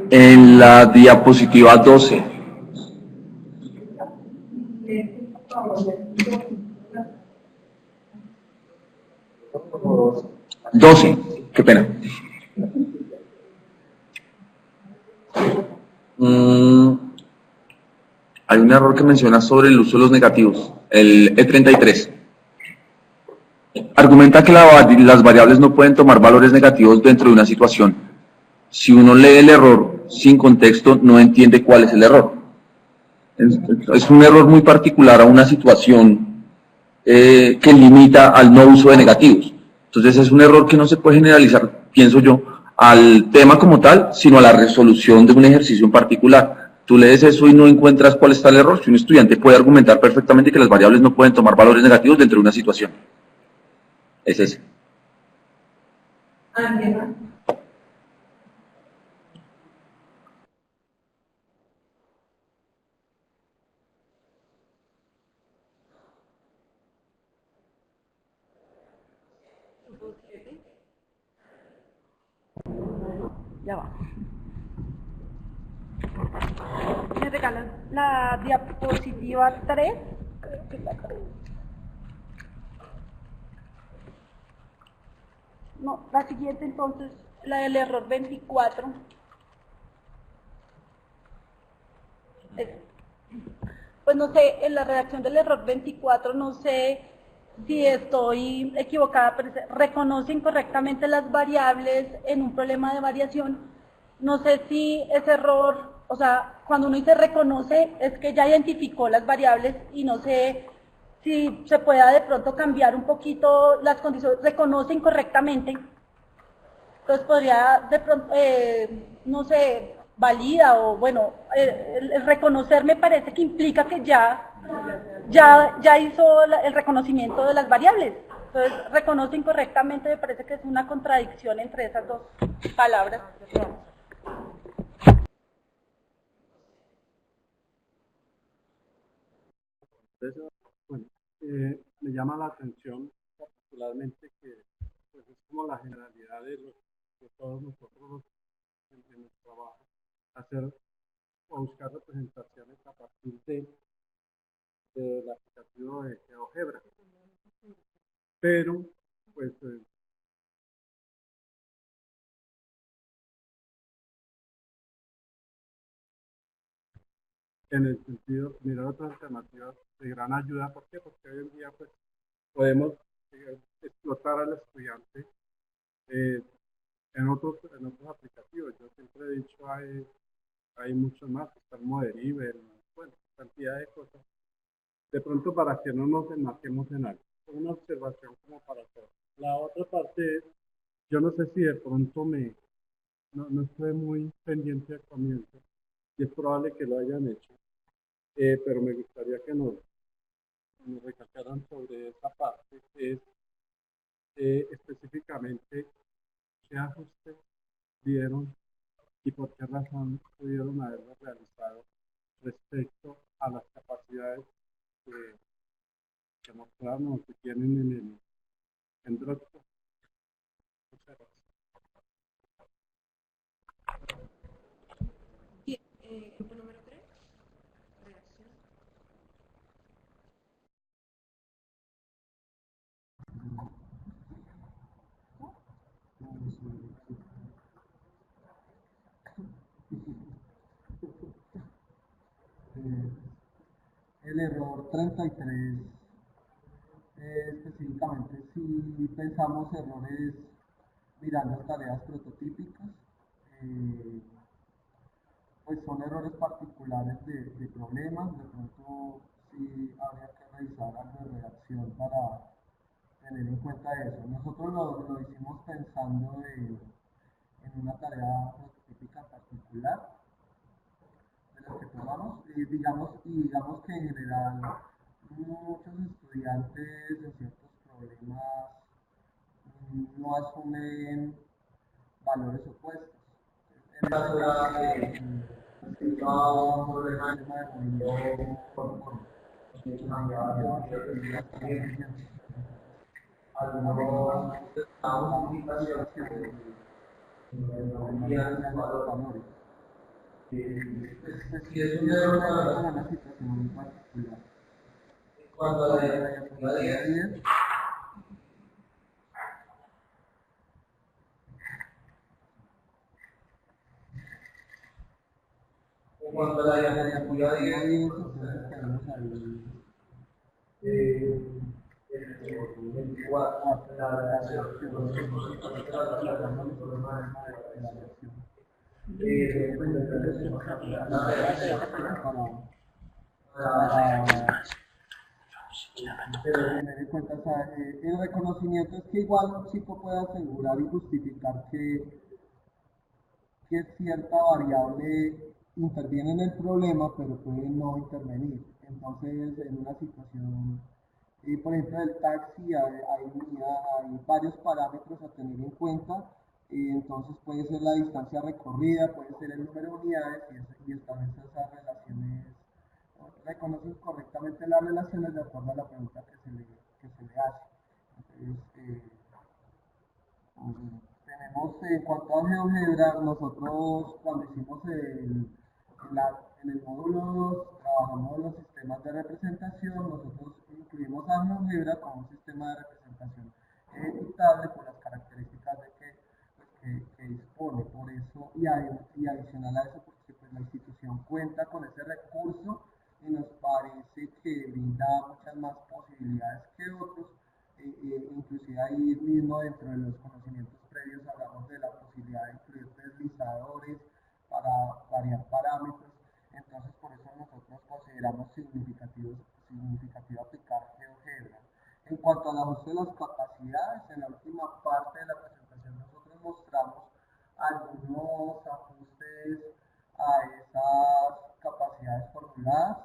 En la diapositiva 12. 12, qué pena. Hay un error que menciona sobre el uso de los negativos, el E33. Argumenta que las variables no pueden tomar valores negativos dentro de una situación. Si uno lee el error sin contexto, no entiende cuál es el error. Es un error muy particular a una situación que limita al no uso de negativos. Entonces es un error que no se puede generalizar, pienso yo, al tema como tal, sino a la resolución de un ejercicio en particular. Tú lees eso y no encuentras cuál está el error. Si un estudiante puede argumentar perfectamente que las variables no pueden tomar valores negativos dentro de una situación. Es ese. Ya va. ¿Me regalan la diapositiva 3? Creo que es la 3. No, la siguiente entonces, la del error 24. Pues no sé, en la redacción del error 24, no sé si estoy equivocada, pero reconoce incorrectamente las variables en un problema de variación. No sé si ese error, o sea, cuando uno dice reconoce, es que ya identificó las variables y no sé si se pueda de pronto cambiar un poquito las condiciones, reconoce incorrectamente. Entonces podría de pronto, no sé, valida o bueno, el reconocer me parece que implica que ya hizo el reconocimiento de las variables. Entonces reconoce incorrectamente, me parece que es una contradicción entre esas dos palabras. Entonces, bueno, me llama la atención particularmente que pues, es como la generalidad de todos nosotros en el trabajo, hacer o buscar representaciones a partir del aplicativo de GeoGebra. Pero, pues, en el sentido, mirar otras alternativas de gran ayuda. ¿Por qué? Porque hoy en día, pues, podemos explotar al estudiante en otros aplicativos. Yo siempre he dicho, hay mucho más, está el Moderiver, bueno, cantidad de cosas. De pronto para que no nos enmarquemos en algo. Una observación como para todo. La otra parte es, yo no sé si de pronto no estoy muy pendiente al comienzo, y es probable que lo hayan hecho, pero me gustaría que nos recalcaran sobre esa parte, que es específicamente qué ajustes dieron y por qué razón pudieron haberlo realizado respecto a las capacidades que mostraron o que tienen en Dropbox. Muchas gracias. Grupo número 3, redacción. El error 33, específicamente si pensamos errores mirando tareas prototípicas, pues son errores particulares de problemas. De pronto sí habría que revisar algo de redacción para tener en cuenta eso. Nosotros lo hicimos pensando en una tarea prototípica particular de las que tomamos, y digamos que en general muchos estudiantes en ciertos problemas no asumen valores opuestos. En ese caso, no por el sistema de movimiento por cambiar las tangentes. Algunos damos indicaciones que no valores. Pues sí es un error para una situación muy particular. Cuando a la diapositiva 10, en cuanto a la diapositiva 10, entonces tenemos ahí el 24, la reacción. Entonces hablamos del problema de la reacción. Pues entonces la reacción para tener en cuenta, o sea, el reconocimiento es que igual un chico puede asegurar y justificar que cierta variable interviene en el problema, pero puede no intervenir. Entonces, en una situación, por ejemplo, del taxi, hay varios parámetros a tener en cuenta. Entonces, puede ser la distancia recorrida, puede ser el número de unidades y establece esas relaciones, ¿no? Reconoce correctamente las relaciones de acuerdo a la pregunta que se le hace. Entonces, tenemos, en cuanto a GeoGebra, nosotros cuando hicimos en el módulo 2 trabajamos los sistemas de representación, nosotros incluimos a GeoGebra como un sistema de representación ejecutable por las características pues, que dispone. Por eso, y adicional a eso, porque pues, la institución cuenta con ese recurso y nos parece que brinda muchas más posibilidades que otros. Inclusive ahí mismo dentro de los conocimientos previos hablamos de la posibilidad de incluir deslizadores para variar parámetros. Entonces por eso nosotros consideramos significativo aplicar GeoGebra. En cuanto al ajuste de las capacidades, en la última parte de la presentación nosotros mostramos algunos ajustes a esas capacidades formuladas.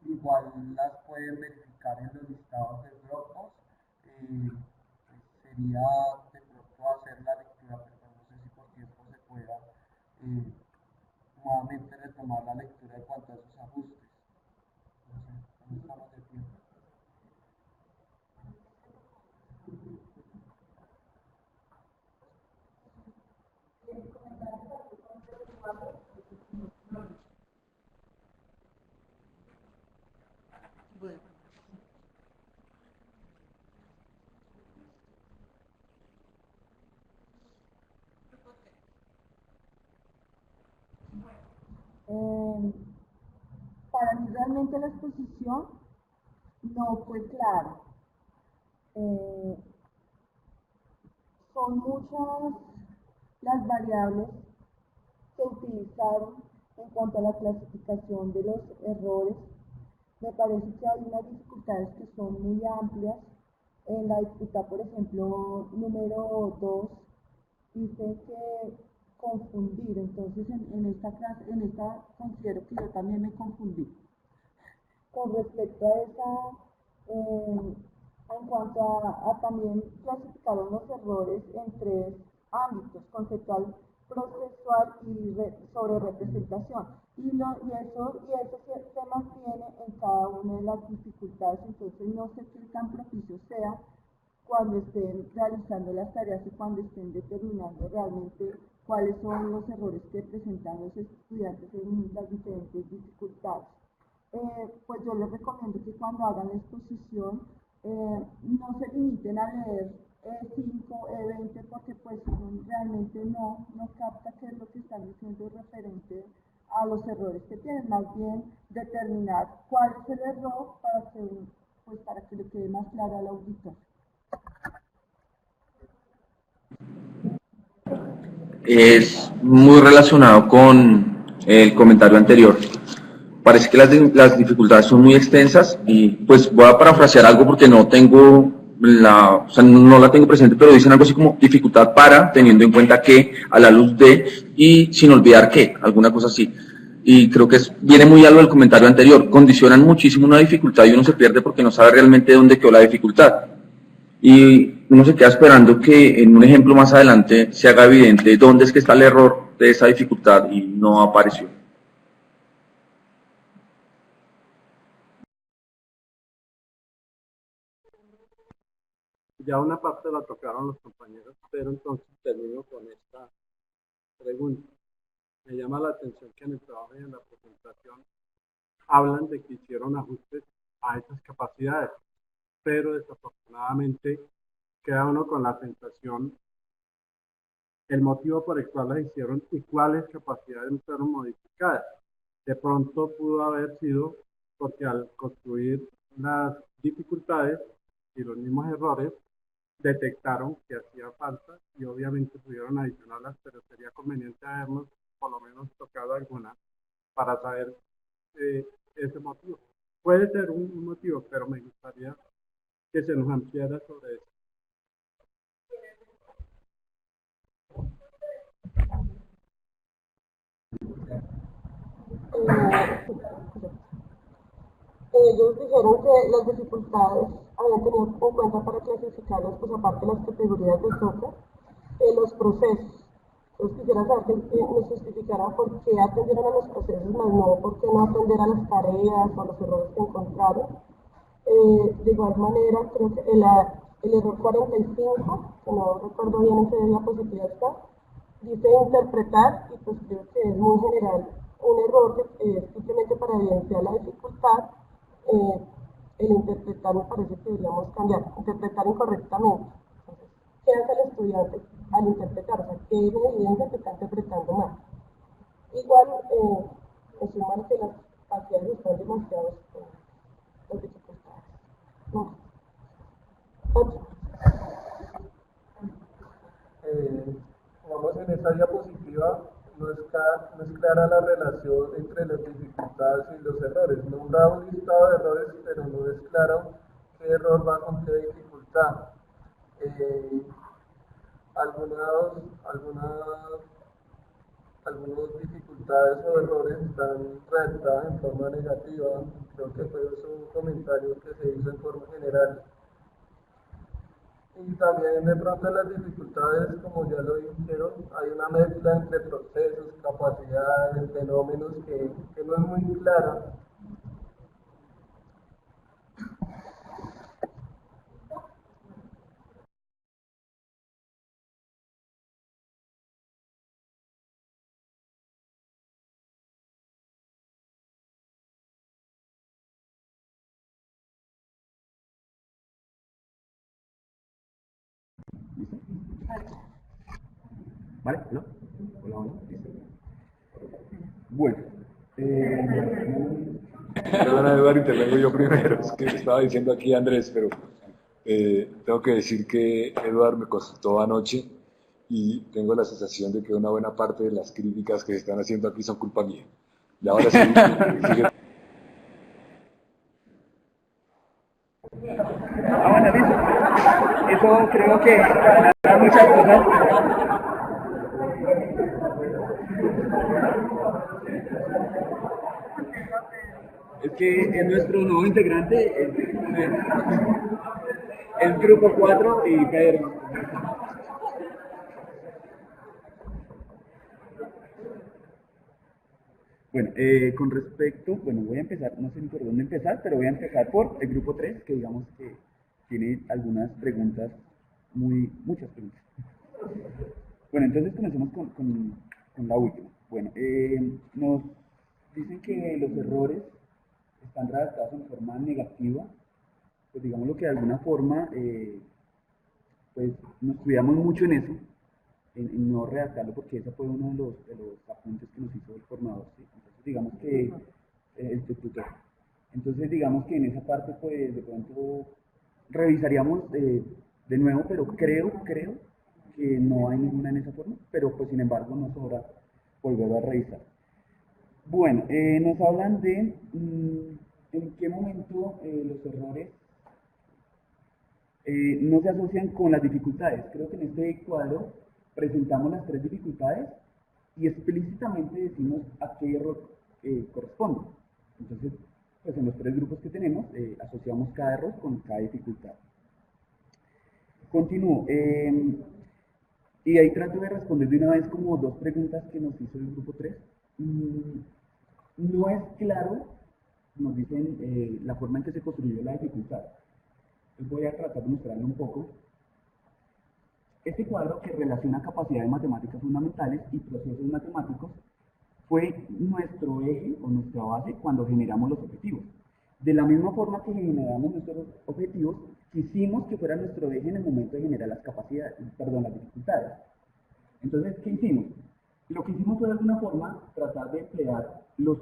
Igual las pueden verificar en los listados de Dropbox. Sería de pronto hacer la lectura, pero no sé si por tiempo se pueda eh, nuevamente retomar la lectura en cuanto a esos ajustes. No sé, ¿cómo estamos de tiempo? Bueno, Para mí realmente la exposición no fue clara. Eh, Son muchas las variables que utilizaron en cuanto a la clasificación de los errores. Me parece que hay unas dificultades que son muy amplias. En la dificultad, por ejemplo, número 2, dice que confundir. Entonces, en esta clase, en esta considero que yo también me confundí. Con respecto a esa, en cuanto a también clasificaron los errores en tres ámbitos: conceptual, procesual y sobre representación. Y eso se mantiene en cada una de las dificultades. Entonces no sé qué tan propicio sea cuando estén realizando las tareas y cuando estén determinando realmente cuáles son los errores que presentan los estudiantes en las diferentes dificultades. Pues yo les recomiendo que cuando hagan la exposición no se limiten a leer E5, E20, porque pues realmente no capta qué es lo que están diciendo referente a los errores que tienen, más bien determinar cuál es el error para que le quede más claro al auditor. Es muy relacionado con el comentario anterior. Parece que las dificultades son muy extensas y pues voy a parafrasear algo porque no tengo o sea, no la tengo presente, pero dicen algo así como dificultad para, teniendo en cuenta que, a la luz de, y sin olvidar que, alguna cosa así. Y creo que viene muy algo del comentario anterior, condicionan muchísimo una dificultad y uno se pierde porque no sabe realmente dónde quedó la dificultad. Y uno se queda esperando que en un ejemplo más adelante se haga evidente dónde es que está el error de esa dificultad y no apareció. Ya una parte la tocaron los compañeros, pero entonces termino con esta pregunta. Me llama la atención que en el trabajo y en la presentación hablan de que hicieron ajustes a esas capacidades, pero desafortunadamente queda uno con la sensación el motivo por el cual las hicieron y cuáles capacidades fueron modificadas. De pronto pudo haber sido porque al construir las dificultades y los mismos errores, detectaron que hacía falta y obviamente pudieron adicionarlas, pero sería conveniente habernos por lo menos tocado alguna para saber ese motivo. Puede ser un motivo, pero me gustaría que se nos ampliara sobre eso. Ellos dijeron que las dificultades habían tenido en cuenta para clasificarlas, pues aparte de las categorías de software, los procesos. Entonces quisiera saber que nos justificara por qué atendieron a los procesos, más no por qué no atender a las tareas o a los errores que encontraron. De igual manera, creo que el error 45, que no recuerdo bien en qué diapositiva está, dice interpretar, y pues creo que es muy general un error que es simplemente para evidenciar la dificultad. El interpretar me parece que deberíamos cambiar, interpretar incorrectamente. Entonces, ¿qué hace el estudiante al interpretar? O sea, ¿qué evidencia que está interpretando mal? Igual, me suman que las capacidades están demasiado las dificultades. No. Otro. Vamos, en esta diapositiva no es clara la relación entre las dificultades y los errores. Nos da un listado de errores, pero no es claro qué error va con qué dificultad. Algunas dificultades o errores están redactadas en forma negativa. Creo que fue un comentario que se hizo en forma general. Y también de pronto las dificultades, como ya lo dijeron, hay una mezcla entre procesos, capacidades, fenómenos que no es muy clara. ¿Vale? ¿No? Hola, hola. Bueno. Perdona, Eduardo, intervengo yo primero. Es que estaba diciendo aquí Andrés, pero tengo que decir que Eduardo me consultó anoche y tengo la sensación de que una buena parte de las críticas que se están haciendo aquí son culpa mía. Y ahora sí, sigue. Bueno, listo. Eso creo que para muchas cosas. Es que es nuestro nuevo integrante, el grupo 4 y Pedro. Bueno, con respecto, bueno, voy a empezar, no sé ni por dónde empezar, pero voy a empezar por el grupo 3, que digamos que tiene algunas preguntas, muchas preguntas. Bueno, entonces comencemos con la última. Bueno, nos dicen que los errores están redactados en forma negativa, pues digámoslo que de alguna forma, pues nos cuidamos mucho en eso, en no redactarlo, porque ese fue uno de los apuntes que nos hizo el formador, ¿sí? Entonces digamos que el tutor. Entonces digamos que en esa parte pues de pronto revisaríamos de nuevo, pero creo que no hay ninguna en esa forma, pero pues sin embargo nos sobra volver a revisar. Bueno, nos hablan de en qué momento los errores no se asocian con las dificultades. Creo que en este cuadro presentamos las 3 dificultades y explícitamente decimos a qué error corresponde. Entonces, pues en los 3 grupos que tenemos, asociamos cada error con cada dificultad. Continúo. Y ahí trato de responder de una vez como 2 preguntas que nos hizo el grupo 3. No es claro, nos dicen la forma en que se construyó la dificultad. Voy a tratar de mostrarlo un poco. Este cuadro que relaciona capacidades matemáticas fundamentales y procesos matemáticos fue nuestro eje o nuestra base cuando generamos los objetivos. De la misma forma que generamos nuestros objetivos, quisimos que fuera nuestro eje en el momento de generar las capacidades, perdón, las dificultades. Entonces, ¿qué hicimos? Lo que hicimos fue de alguna forma tratar de emplear los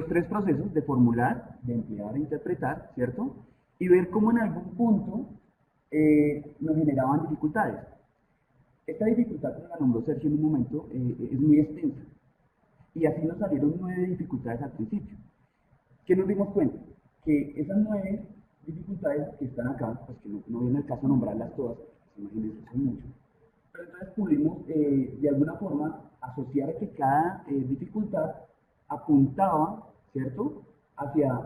tres procesos de formular, de emplear e interpretar, ¿cierto? Y ver cómo en algún punto nos generaban dificultades. Esta dificultad, como la nombró Sergio en un momento, es muy extensa. Y así nos salieron 9 dificultades al principio. ¿Qué nos dimos cuenta? Que esas 9 dificultades que están acá, pues que no viene el caso nombrarlas todas, imagínense, son muchas. Pero entonces pudimos, de alguna forma, asociar que cada dificultad apuntaba, ¿cierto?, hacia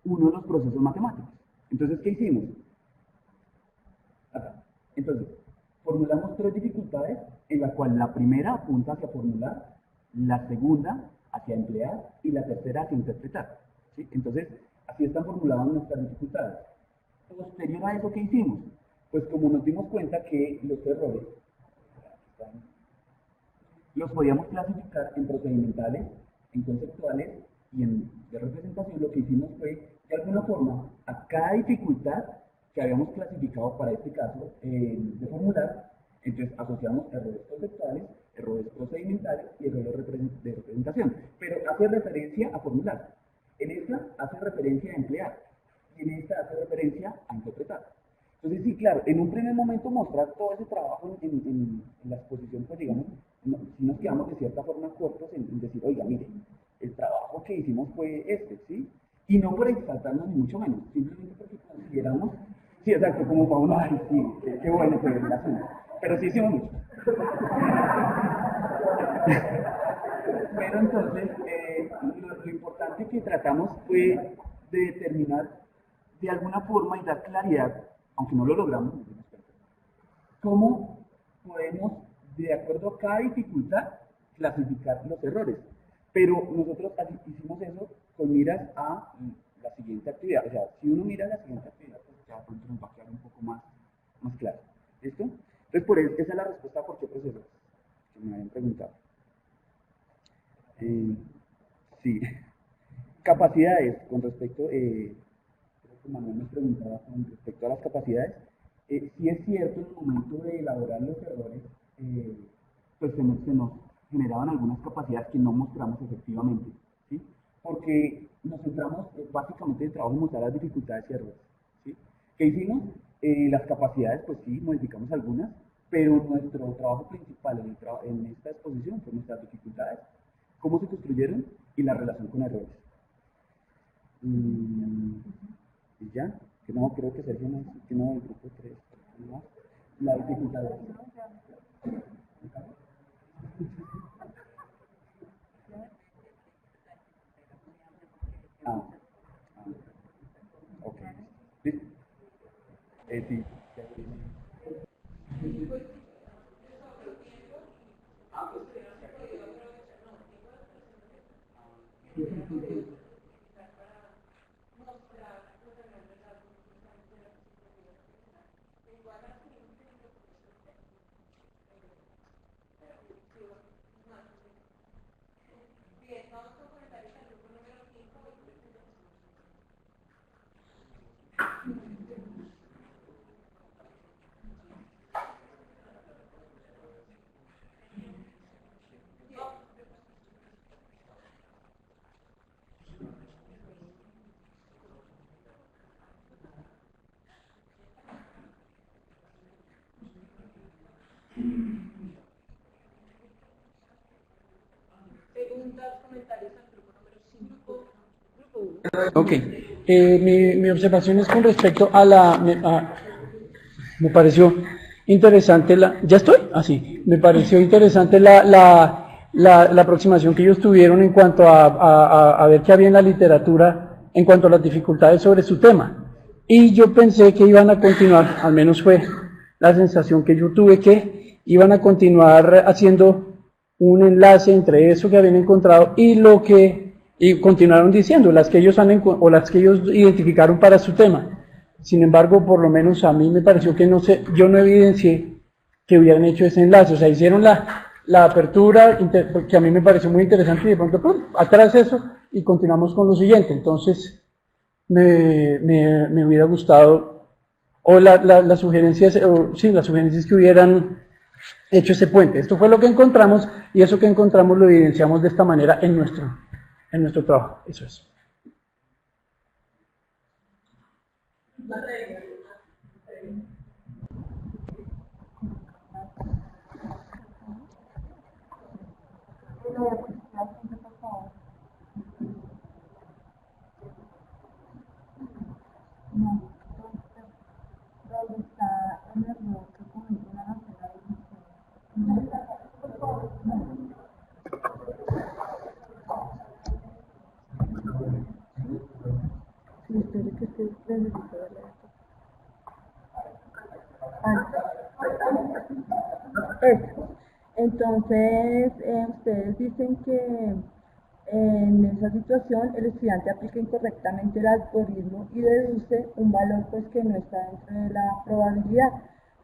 uno de los procesos matemáticos. Entonces, ¿qué hicimos? Acá. Entonces, formulamos 3 dificultades, en la cual la primera apunta hacia formular, la segunda hacia emplear y la tercera hacia interpretar, ¿sí? Entonces, así están formuladas nuestras dificultades. Posterior a eso, ¿qué hicimos? Pues como nos dimos cuenta que los errores los podíamos clasificar en procedimentales, en conceptuales y en de representación, lo que hicimos fue, de alguna forma, a cada dificultad que habíamos clasificado para este caso de formular, entonces asociamos errores conceptuales, errores procedimentales y errores de representación, pero hace referencia a formular. En esta hace referencia a emplear y en esta hace referencia a interpretar. Entonces, sí, claro, en un primer momento mostrar todo ese trabajo en la exposición, pues digamos, si nos quedamos de cierta forma cortos en decir, oiga, mire, el trabajo que hicimos fue este, ¿sí? Y no por exaltarnos ni mucho menos, simplemente porque consideramos, sí, exacto, como para uno, ay, sí, qué bueno que es el asunto, pero sí hicimos mucho. Pero entonces, lo importante que tratamos fue de determinar de alguna forma y dar claridad, aunque no lo logramos, cómo podemos, de acuerdo a cada dificultad, clasificar los errores. Pero nosotros hicimos eso con miras a la siguiente actividad. O sea, si uno mira la siguiente actividad, pues ya pronto nos va a quedar un poco más claro. ¿Listo? Entonces, por eso, esa es la respuesta a por qué procesos que me habían preguntado. Sí. Capacidades, con respecto, creo que Manuel me preguntaba con respecto a las capacidades. Sí es cierto, en el momento de elaborar los errores, pues se nos generaban algunas capacidades que no mostramos efectivamente, ¿sí? Porque nos centramos básicamente en el trabajo en mostrar las dificultades y errores, ¿sí? ¿Qué hicimos? Las capacidades, pues sí, modificamos algunas, pero nuestro trabajo principal en esta exposición fue nuestras dificultades, cómo se construyeron y la relación con errores. Y ya, que no, creo que Sergio no, que no, el grupo 3, ¿no? La dificultad. Ok. ¿Listo? Sí. Preguntas, comentarios al grupo número 5. Ok, mi observación es con respecto a me pareció interesante ¿ya estoy? Así, me pareció interesante la aproximación que ellos tuvieron en cuanto a ver qué había en la literatura en cuanto a las dificultades sobre su tema. Y yo pensé que iban a continuar, al menos fue la sensación que yo tuve, que iban a continuar haciendo un enlace entre eso que habían encontrado y continuaron diciendo las que ellos las que ellos identificaron para su tema. Sin embargo, por lo menos a mí me pareció que yo no evidencié que hubieran hecho ese enlace. O sea, hicieron la la apertura, que a mí me pareció muy interesante, y de pronto, ¡pum!, atrás eso, y continuamos con lo siguiente. Entonces, me hubiera gustado, o las sugerencias, sí, las sugerencias que hubieran hecho ese puente. Esto fue lo que encontramos, y eso que encontramos lo evidenciamos de esta manera en nuestro trabajo. Eso es. ¿Dónde está el error que cometen al hacer la división? Sí, espero que esté necesito verla. Eso. Entonces, ustedes dicen que en esa situación el estudiante aplica incorrectamente el algoritmo y deduce un valor pues que no está dentro de la probabilidad.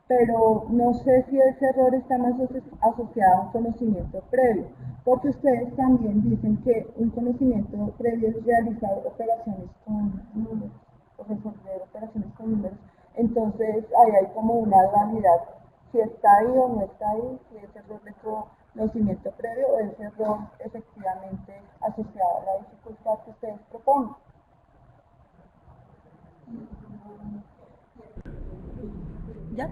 Pero no sé si ese error está más asociado a un conocimiento previo, porque ustedes también dicen que un conocimiento previo es realizar operaciones con números, o resolver operaciones con números. Entonces, ahí hay como una dualidad, si está ahí o no está ahí, si es error de conocimiento previo o es error efectivamente asociado a la dificultad que ustedes proponen. ¿Ya?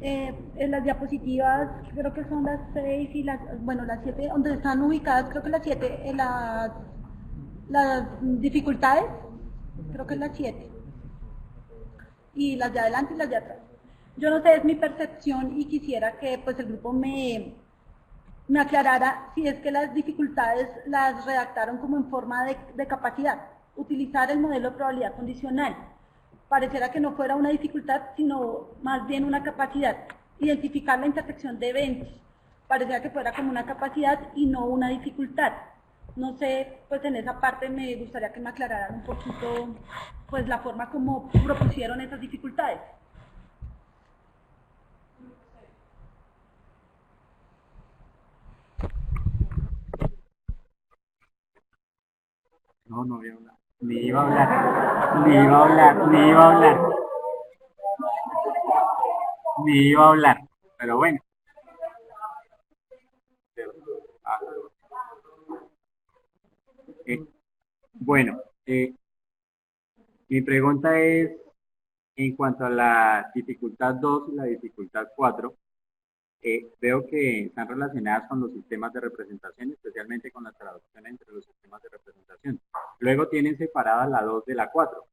En las diapositivas, creo que son las 6 y las 7, donde están ubicadas, creo que las 7, las dificultades, creo que es las 7. Y las de adelante y las de atrás. Yo no sé, es mi percepción y quisiera que pues el grupo me aclarara si es que las dificultades las redactaron como en forma de capacidad. Utilizar el modelo de probabilidad condicional. Pareciera que no fuera una dificultad, sino más bien una capacidad. Identificar la intersección de eventos. Pareciera que fuera como una capacidad y no una dificultad. No sé, pues en esa parte me gustaría que me aclararan un poquito pues la forma como propusieron esas dificultades. No, no voy a hablar. Ni iba a hablar. Ni iba a hablar. Ni iba a hablar. Ni iba a hablar. Pero bueno. Bueno, mi pregunta es, en cuanto a la dificultad 2 y la dificultad 4, veo que están relacionadas con los sistemas de representación, especialmente con la traducción entre los sistemas de representación. Luego tienen separada la 2 de la 4.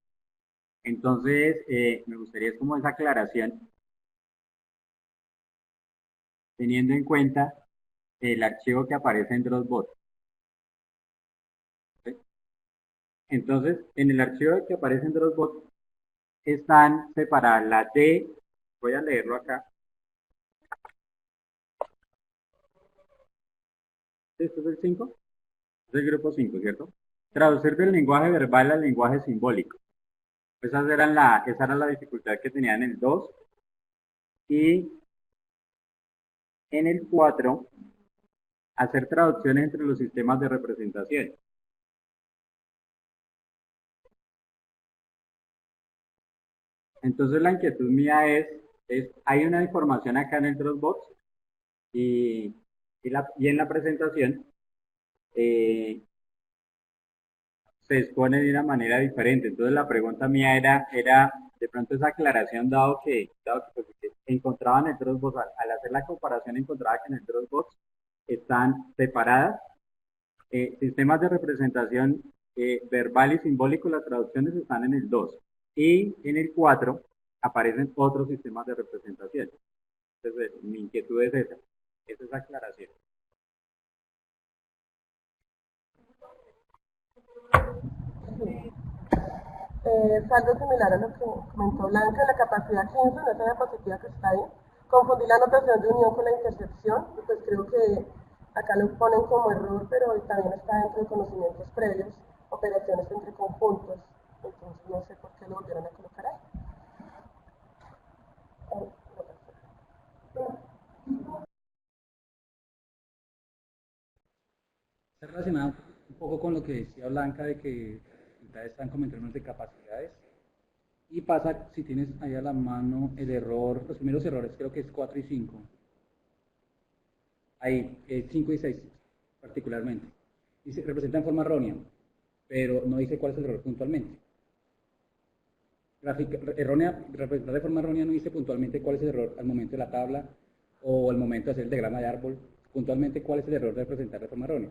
Entonces, me gustaría como esa aclaración, teniendo en cuenta el archivo que aparece en Dropbox. ¿Sí? Entonces, en el archivo que aparece en Dropbox están separadas la D, voy a leerlo acá. ¿Esto es el 5? Es el grupo 5, ¿cierto? Traducir del lenguaje verbal al lenguaje simbólico. Esa era la dificultad que tenía en el 2. Y en el 4, hacer traducciones entre los sistemas de representación. Entonces la inquietud mía es hay una información acá en el Dropbox y en la presentación se expone de una manera diferente. Entonces la pregunta mía era de pronto esa aclaración, dado que encontraba en el Dropbox, al hacer la comparación encontraba que en el Dropbox están separadas sistemas de representación verbal y simbólico, las traducciones están en el 2 y en el 4 aparecen otros sistemas de representación. Entonces mi inquietud es esa aclaración. Es algo similar a lo que comentó Blanca, la capacidad 15, en esa diapositiva que está ahí. Confundí la notación de unión con la intercepción, y pues creo que acá lo ponen como error, pero también está dentro de conocimientos previos, operaciones entre conjuntos. Entonces no sé por qué lo volvieron a colocar ahí. relacionado un poco con lo que decía Blanca de que ustedes están comentando de capacidades. Y pasa, si tienes ahí a la mano el error, los primeros errores creo que es 4 y 5. Ahí, 5 y 6 particularmente. Dice, representa en forma errónea, pero no dice cuál es el error puntualmente. Representar de forma errónea no dice puntualmente cuál es el error al momento de la tabla o al momento de hacer el diagrama de árbol, puntualmente cuál es el error de representar de forma errónea.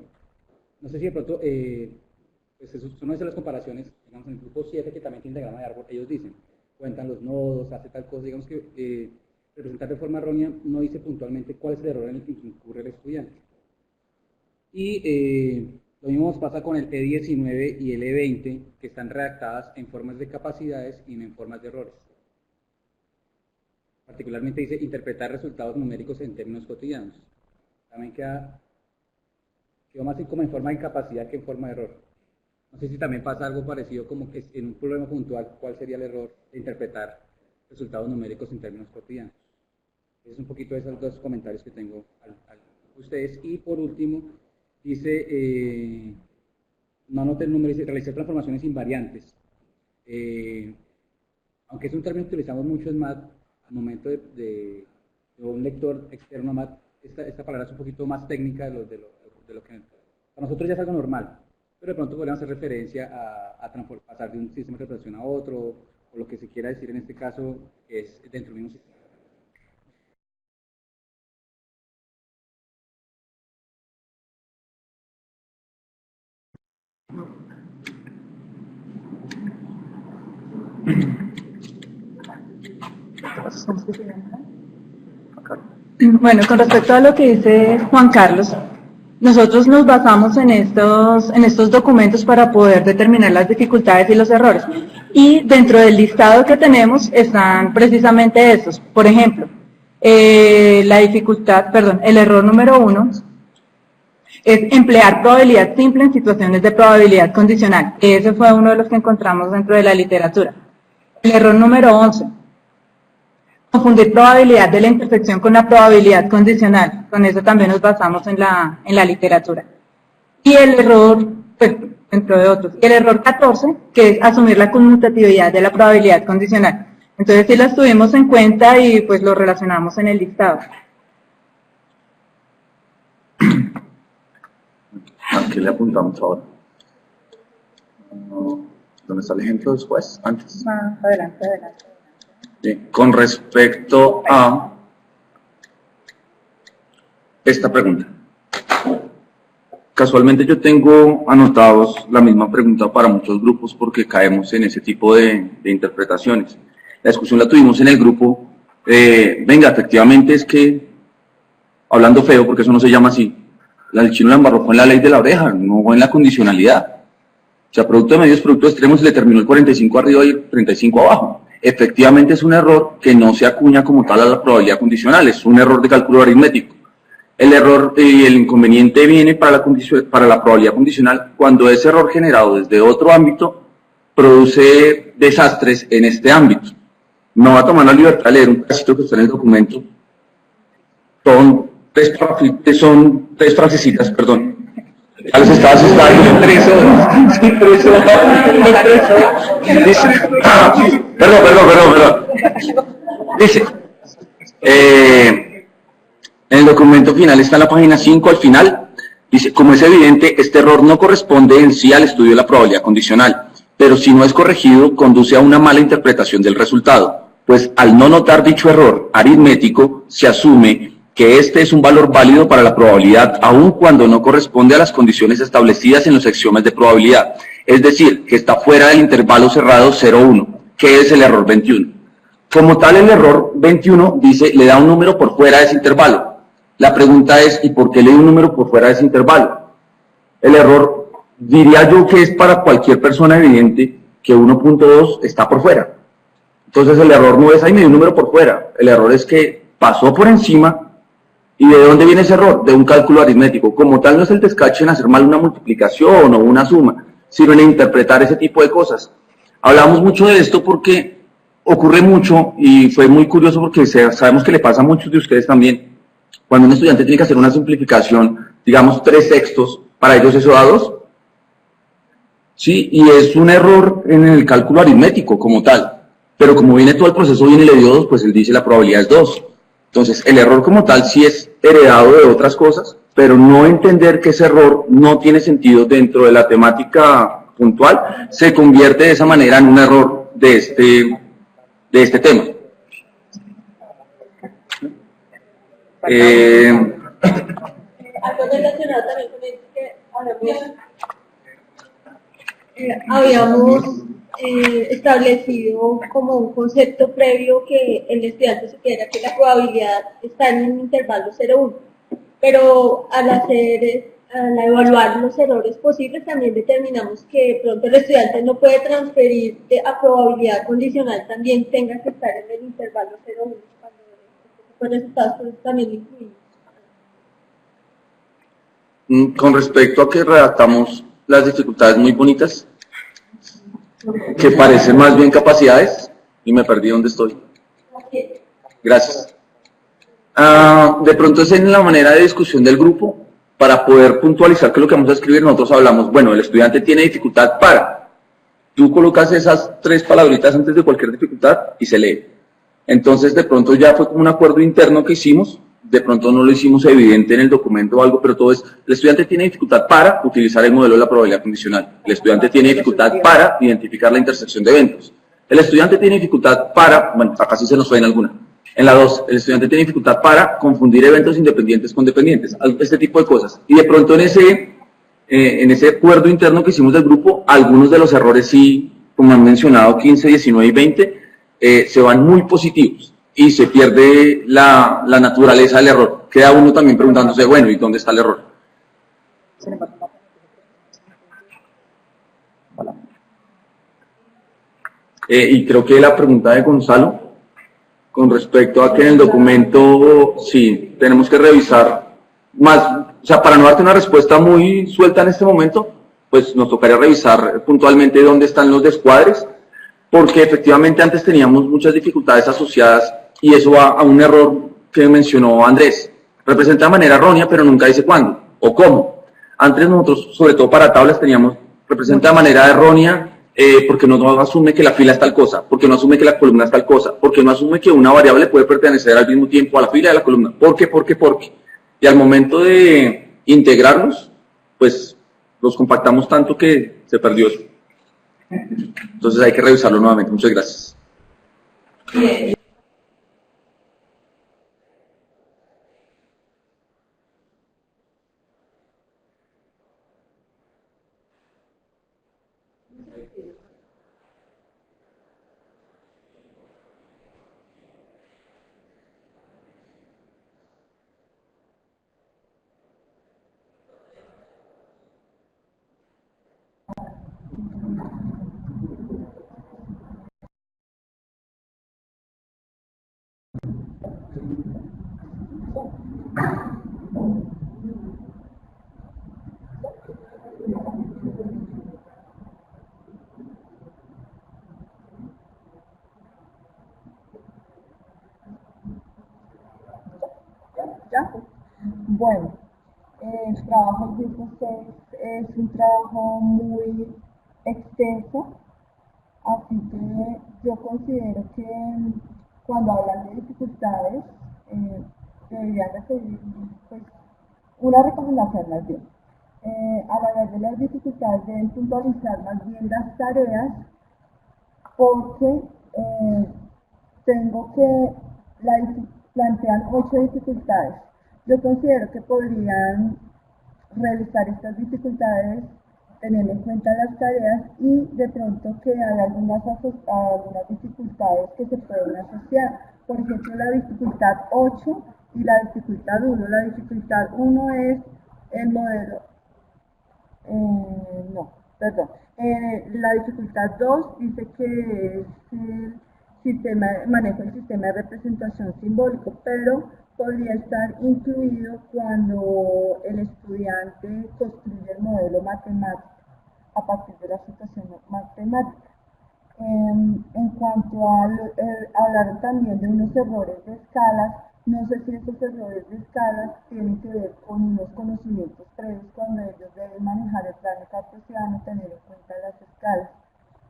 No sé si de pronto, pues eso son las comparaciones, digamos en el grupo 7 que también tiene diagrama de árbol, ellos dicen, cuentan los nodos, hace tal cosa, digamos que representar de forma errónea no dice puntualmente cuál es el error en el que incurre el estudiante. Y lo mismo pasa con el E19 y el E20, que están redactadas en formas de capacidades y no en formas de errores. Particularmente dice interpretar resultados numéricos en términos cotidianos. También quedó más como en forma de incapacidad que en forma de error. No sé si también pasa algo parecido, como que en un problema puntual, ¿cuál sería el error de interpretar resultados numéricos en términos cotidianos? Es un poquito de esos dos comentarios que tengo a ustedes. Y por último, dice, no anote el número, dice realizar transformaciones invariantes. Aunque es un término que utilizamos mucho en MAT, al momento de un lector externo a MAT, esta palabra es un poquito más técnica de lo que para nosotros ya es algo normal, pero de pronto podríamos hacer referencia a pasar de un sistema de representación a otro, o lo que se quiera decir en este caso, que es dentro del mismo sistema. Bueno, con respecto a lo que dice Juan Carlos, nosotros nos basamos en estos documentos para poder determinar las dificultades y los errores. Y dentro del listado que tenemos están precisamente estos. Por ejemplo, el error número 1 es emplear probabilidad simple en situaciones de probabilidad condicional. Ese fue uno de los que encontramos dentro de la literatura. El error número 11. Confundir probabilidad de la intersección con la probabilidad condicional. Con eso también nos basamos en la literatura. Y el error, pues, dentro de otros. Y el error 14, que es asumir la conmutatividad de la probabilidad condicional. Entonces sí las tuvimos en cuenta y pues lo relacionamos en el listado. ¿A qué le apuntamos ahora? ¿Dónde está el ejemplo después? Antes. Adelante. Bien. Con respecto a esta pregunta. Casualmente yo tengo anotados la misma pregunta para muchos grupos porque caemos en ese tipo de interpretaciones. La discusión la tuvimos en el grupo. Venga, efectivamente es que, hablando feo porque eso no se llama así, el chino la embarró en la ley de la oreja, no en la condicionalidad. O sea, producto de medios, producto de extremos, le terminó el 45 arriba y el 35 abajo. Efectivamente es un error que no se acuña como tal a la probabilidad condicional, es un error de cálculo aritmético. El error y el inconveniente viene para la probabilidad condicional cuando ese error generado desde otro ámbito produce desastres en este ámbito. Me voy a tomar la libertad de leer un pedacito que está en el documento. Son tres frasecitas, perdón. Ya les estaba asustando. 3 horas. Sí, 3 horas. Dice, perdón. Dice, en el documento final está en la página 5 al final. Dice, como es evidente, este error no corresponde en sí al estudio de la probabilidad condicional, pero si no es corregido, conduce a una mala interpretación del resultado, pues al no notar dicho error aritmético, se asume que este es un valor válido para la probabilidad, aun cuando no corresponde a las condiciones establecidas en los axiomas de probabilidad, es decir, que está fuera del intervalo cerrado 0,1, que es el error 21. Como tal, el error 21 dice, le da un número por fuera de ese intervalo. La pregunta es, ¿y por qué le da un número por fuera de ese intervalo? El error, diría yo que es para cualquier persona evidente que 1.2 está por fuera. Entonces el error no es, ahí me dio un número por fuera, el error es que pasó por encima. ¿Y de dónde viene ese error? De un cálculo aritmético. Como tal, no es el descache en hacer mal una multiplicación o una suma, sino en interpretar ese tipo de cosas. Hablamos mucho de esto porque ocurre mucho y fue muy curioso porque sabemos que le pasa a muchos de ustedes también. Cuando un estudiante tiene que hacer una simplificación, digamos 3 sextos, para ellos eso da 2. Sí, y es un error en el cálculo aritmético como tal, pero como viene todo el proceso bien y le dio 2, pues él dice la probabilidad es 2. Entonces, el error como tal sí es heredado de otras cosas, pero no entender que ese error no tiene sentido dentro de la temática puntual, se convierte de esa manera en un error de este tema. Algo relacionado también con esto que habíamos establecido como un concepto previo que el estudiante supiera que la probabilidad está en un intervalo 0,1, pero al evaluar los errores posibles también determinamos que pronto el estudiante no puede transferir a probabilidad condicional, también tenga que estar en el intervalo 0,1 cuando los resultados pues, también lo incluimos. Con respecto a que redactamos las dificultades muy bonitas, que parecen más bien capacidades, y me perdí dónde estoy. Gracias. De pronto es en la manera de discusión del grupo, para poder puntualizar que lo que vamos a escribir, nosotros hablamos, bueno, el estudiante tiene dificultad para, tú colocas esas 3 palabritas antes de cualquier dificultad y se lee. Entonces de pronto ya fue como un acuerdo interno que hicimos, de pronto no lo hicimos evidente en el documento o algo, pero todo es, el estudiante tiene dificultad para utilizar el modelo de la probabilidad condicional, el estudiante tiene dificultad para identificar la intersección de eventos, el estudiante tiene dificultad para, bueno, acá sí se nos fue en alguna, en la 2, el estudiante tiene dificultad para confundir eventos independientes con dependientes, este tipo de cosas, y de pronto en ese acuerdo interno que hicimos del grupo, algunos de los errores sí, como han mencionado, 15, 19 y 20, se van muy positivos y se pierde la naturaleza del error. Queda uno también preguntándose, bueno, ¿y dónde está el error? Y creo que la pregunta de Gonzalo, con respecto a que en el documento, sí, tenemos que revisar más, o sea, para no darte una respuesta muy suelta en este momento, pues nos tocaría revisar puntualmente dónde están los descuadres, porque efectivamente antes teníamos muchas dificultades asociadas y eso va a un error que mencionó Andrés. Representa de manera errónea, pero nunca dice cuándo o cómo. Antes nosotros, sobre todo para tablas, teníamos representa de manera errónea porque no asume que la fila es tal cosa, porque no asume que la columna es tal cosa, porque no asume que una variable puede pertenecer al mismo tiempo a la fila y a la columna. ¿Por qué? Y al momento de integrarlos, pues los compactamos tanto que se perdió eso. Entonces hay que revisarlo nuevamente. Muchas gracias. Bien. Bueno, el trabajo en grupo 6 es un trabajo muy extenso, así que yo considero que cuando hablan de dificultades deberían recibir pues, una recomendación más bien. Al hablar de las dificultades deben puntualizar más bien las tareas porque tengo que plantean 8 dificultades. Yo considero que podrían realizar estas dificultades teniendo en cuenta las tareas y de pronto que hay algunas dificultades que se pueden asociar. Por ejemplo, la dificultad 8 y la dificultad 1. La dificultad 1 es el modelo, la dificultad 2 dice que es maneja el sistema de representación simbólico, pero podría estar incluido cuando el estudiante construye el modelo matemático a partir de la situación matemática. En cuanto a hablar también de unos errores de escalas, No sé si esos errores de escala tienen que ver con unos conocimientos previos cuando ellos deben manejar el plano cartesiano, tener en cuenta las escalas.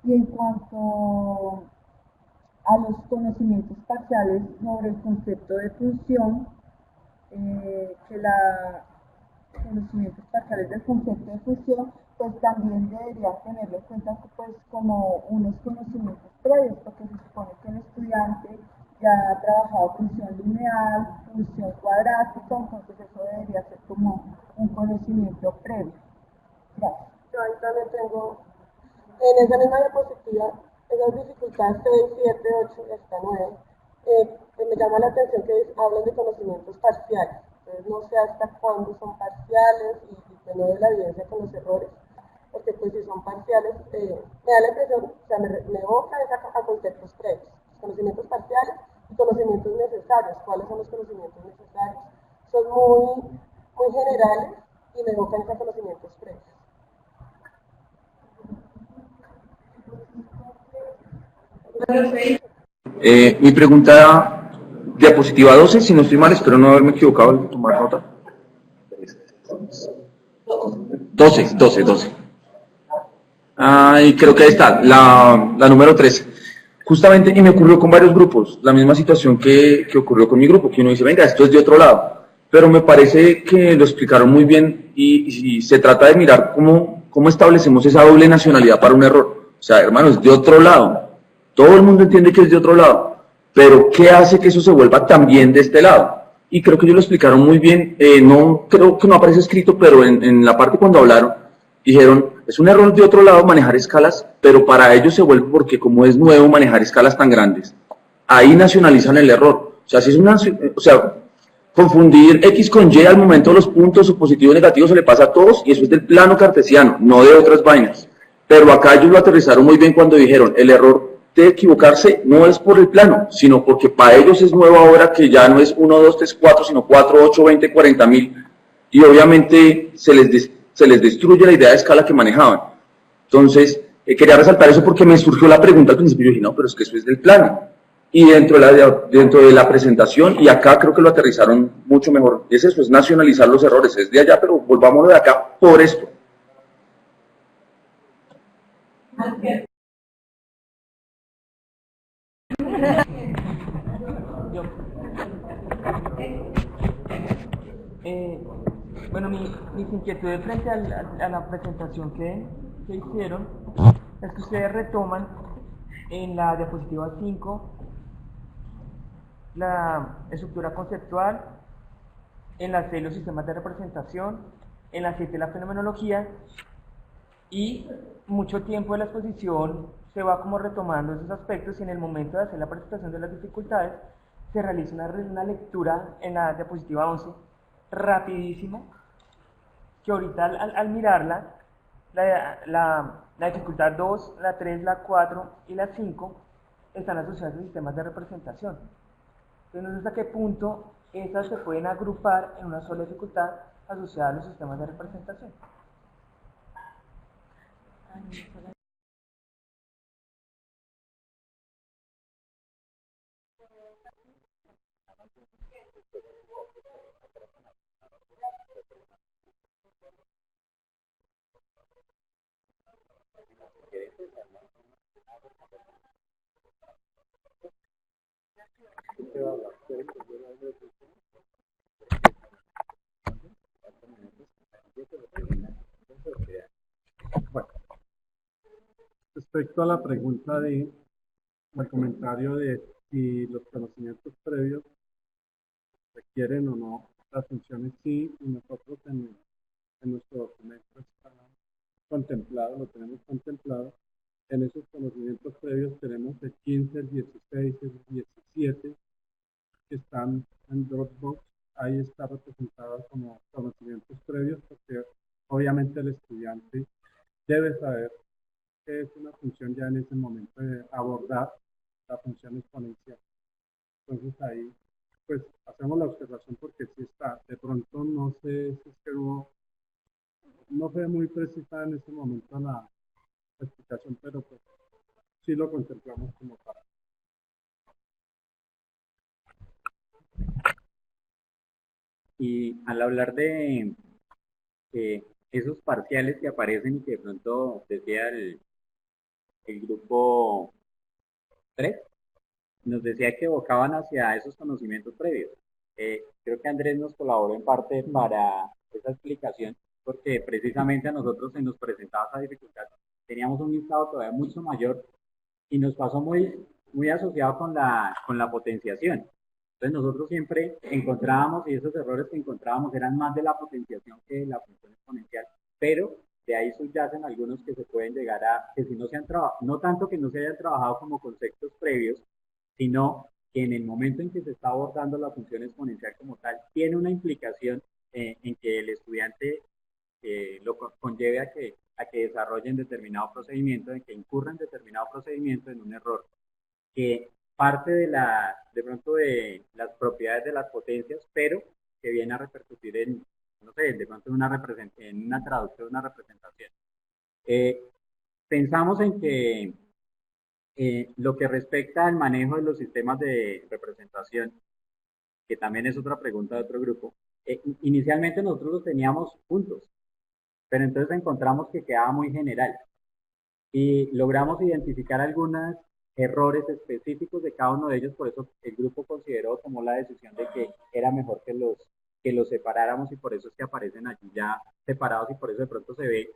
Y en cuanto a los conocimientos parciales sobre el concepto de función, conocimientos parciales del concepto de función, pues también deberían tenerlo en cuenta pues como unos conocimientos previos, porque se supone que el estudiante ya ha trabajado función lineal, función cuadrática, entonces eso debería ser como un conocimiento previo. Gracias. Yo ahí también tengo, en esa misma diapositiva, esas dificultades 6, 7, 8 y hasta 9, me llama la atención que hablan de conocimientos parciales. Entonces no sé hasta cuándo son parciales y pues no de la evidencia con los errores, porque pues si son parciales, me da la impresión, o sea, me evoca a conceptos previos, conocimientos parciales y conocimientos necesarios. ¿Cuáles son los conocimientos necesarios? Son muy generales y me evocan a conocimientos previos. Mi pregunta, diapositiva 12, si no estoy mal, espero no haberme equivocado al tomar nota. 12. Y creo que ahí está, la número 13. Justamente, y me ocurrió con varios grupos, la misma situación que ocurrió con mi grupo, que uno dice, venga, esto es de otro lado. Pero me parece que lo explicaron muy bien y se trata de mirar cómo establecemos esa doble nacionalidad para un error. O sea, hermanos, de otro lado. Todo el mundo entiende que es de otro lado, pero ¿qué hace que eso se vuelva también de este lado? Y creo que ellos lo explicaron muy bien, no creo que no aparece escrito, pero en la parte cuando hablaron, dijeron, es un error de otro lado manejar escalas, pero para ellos se vuelve porque como es nuevo manejar escalas tan grandes, ahí nacionalizan el error. O sea, si es confundir X con Y al momento de los puntos, o positivo o negativo, se le pasa a todos, y eso es del plano cartesiano, no de otras vainas. Pero acá ellos lo aterrizaron muy bien cuando dijeron, el error de equivocarse no es por el plano, sino porque para ellos es nuevo ahora que ya no es 1, 2, 3, 4, sino 4, 8, 20, 40.000, y obviamente se les destruye la idea de escala que manejaban. Entonces, quería resaltar eso porque me surgió la pregunta al principio, yo dije, no, pero es que eso es del plano. Y dentro de la presentación, y acá creo que lo aterrizaron mucho mejor, es eso, es nacionalizar los errores, es de allá, pero volvámonos de acá por esto. Bueno, mis inquietudes frente a la presentación que hicieron es que ustedes retoman en la diapositiva 5 la estructura conceptual, en la 6 los sistemas de representación, en la 7 la fenomenología, y mucho tiempo de la exposición se va como retomando esos aspectos, y en el momento de hacer la presentación de las dificultades se realiza una lectura en la diapositiva 11 rapidísimo, que ahorita al mirarla, la dificultad 2, la 3, la 4 y la 5 están asociadas a sistemas de representación. Entonces, no sé hasta qué punto esas se pueden agrupar en una sola dificultad asociada a los sistemas de representación. Bueno, respecto a la pregunta al comentario de si los conocimientos previos requieren o no las funciones, sí, y nosotros en nuestro documento está contemplado, lo tenemos contemplado. En esos conocimientos previos tenemos el 15, el 16, el 17, que están en Dropbox. Ahí está representado como conocimientos previos, porque obviamente el estudiante debe saber qué es una función ya en ese momento de abordar la función exponencial. Entonces ahí pues hacemos la observación porque sí está. De pronto no sé si es que no fue muy precisa en ese momento la explicación, pero pues sí lo contemplamos como tal. Y al hablar de esos parciales que aparecen y que de pronto decía el grupo 3, nos decía que evocaban hacia esos conocimientos previos. Creo que Andrés nos colaboró en parte para esa explicación, porque precisamente a nosotros se nos presentaba esa dificultad. Teníamos un listado todavía mucho mayor y nos pasó muy asociado con la potenciación. Entonces nosotros siempre encontrábamos, y esos errores que encontrábamos eran más de la potenciación que de la función exponencial, pero de ahí subyacen algunos que se pueden llegar a, que si no se han trabajado, no tanto que no se hayan trabajado como conceptos previos, sino que en el momento en que se está abordando la función exponencial como tal, tiene una implicación en que el estudiante lo conlleve a que desarrollen determinado procedimiento, en que incurran determinado procedimiento en un error que parte de pronto de las propiedades de las potencias, pero que viene a repercutir en, no sé, de pronto en una traducción, una representación. Pensamos en que lo que respecta al manejo de los sistemas de representación, que también es otra pregunta de otro grupo, inicialmente nosotros los teníamos juntos, pero entonces encontramos que quedaba muy general y logramos identificar algunos errores específicos de cada uno de ellos, por eso el grupo tomó la decisión de que era mejor que los separáramos y por eso es que aparecen allí ya separados y por eso de pronto se ve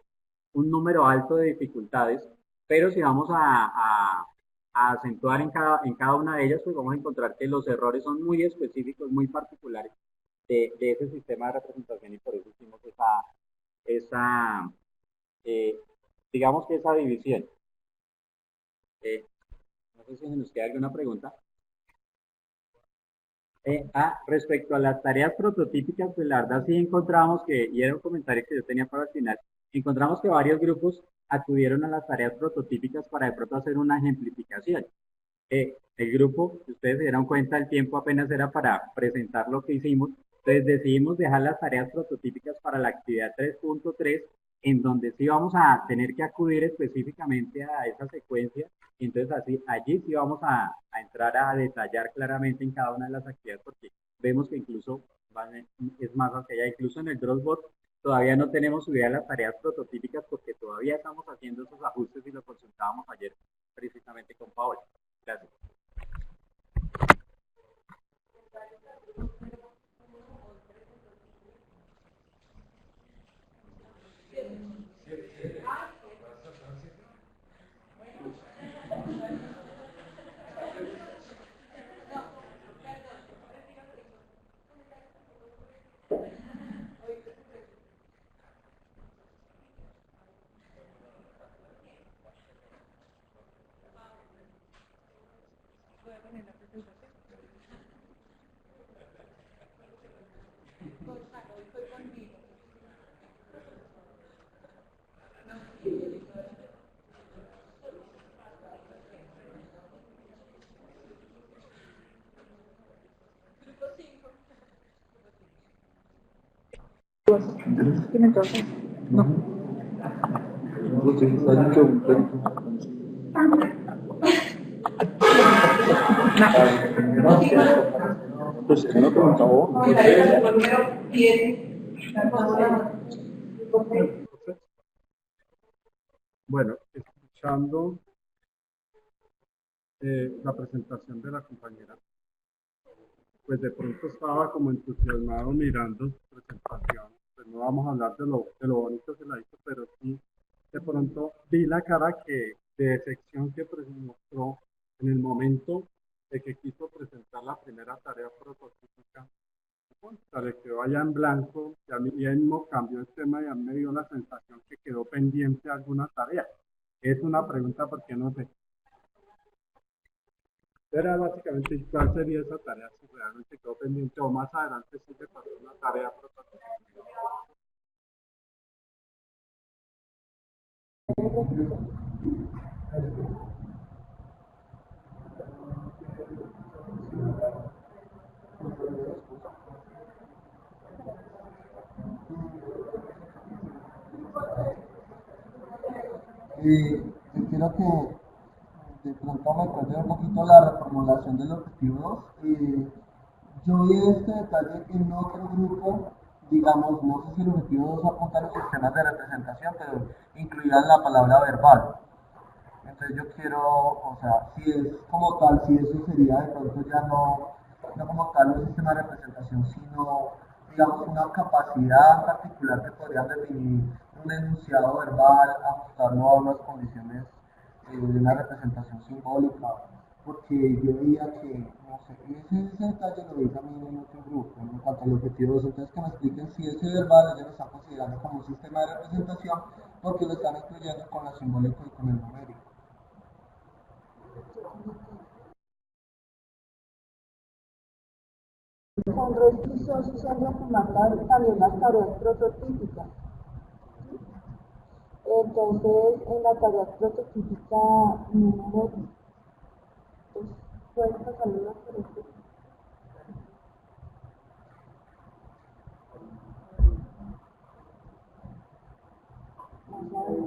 un número alto de dificultades, pero si vamos a acentuar en cada una de ellas, pues vamos a encontrar que los errores son muy específicos, muy particulares de ese sistema de representación y por eso hicimos digamos que esa división. No sé si nos queda alguna pregunta. Respecto a las tareas prototípicas, pues la verdad sí encontramos que, y era un comentario que yo tenía para el final, encontramos que varios grupos acudieron a las tareas prototípicas para de pronto hacer una ejemplificación. El grupo, si ustedes se dieron cuenta, el tiempo apenas era para presentar lo que hicimos, entonces decidimos dejar las tareas prototípicas para la actividad 3.3, en donde sí vamos a tener que acudir específicamente a esa secuencia, y entonces allí sí vamos a entrar a detallar claramente en cada una de las actividades, porque vemos que incluso es más hacia allá, incluso en el Dropbox todavía no tenemos subidas las tareas prototípicas porque todavía estamos haciendo esos ajustes y lo consultábamos ayer precisamente con Paola. Gracias. Entonces, no. Bueno, escuchando la presentación de la compañera, pues de pronto estaba como entusiasmado mirando su presentación. Pues no vamos a hablar de lo bonito que la hizo, pero sí de pronto vi la cara de decepción que mostró en el momento de que quiso presentar la primera tarea prototípica. Se le quedó allá en blanco y a mí mismo cambió el tema y a mí me dio la sensación que quedó pendiente alguna tarea. Es una pregunta porque no sé. Era básicamente cuál sería esa tarea si realmente quedó pendiente o más adelante si se pasó una tarea prototípica. Yo quiero que de pronto me cuente un poquito la reformulación del objetivo 2. Yo vi este detalle en otro grupo, digamos, no sé si el objetivo 2 apunta a los sistemas de representación, pero incluían la palabra verbal. Entonces yo quiero, o sea, si es como tal, si eso sería de pronto ya no como tal un sistema de representación, sino, digamos, una capacidad particular que podrían definir un enunciado verbal, ajustarlo a unas condiciones de una representación simbólica, porque yo veía que, no sé, ese detalle lo vi también en otro grupo, en cuanto al objetivo 2, entonces que me expliquen si ese verbal ellos lo están considerando como un sistema de representación, porque lo están incluyendo con lo simbólico y con el numérico. Son requisitos y son documentar también las tareas prototípicas. Entonces, en la tarea prototípica número 2, pueden pasarlo una por este. Vamos a ver.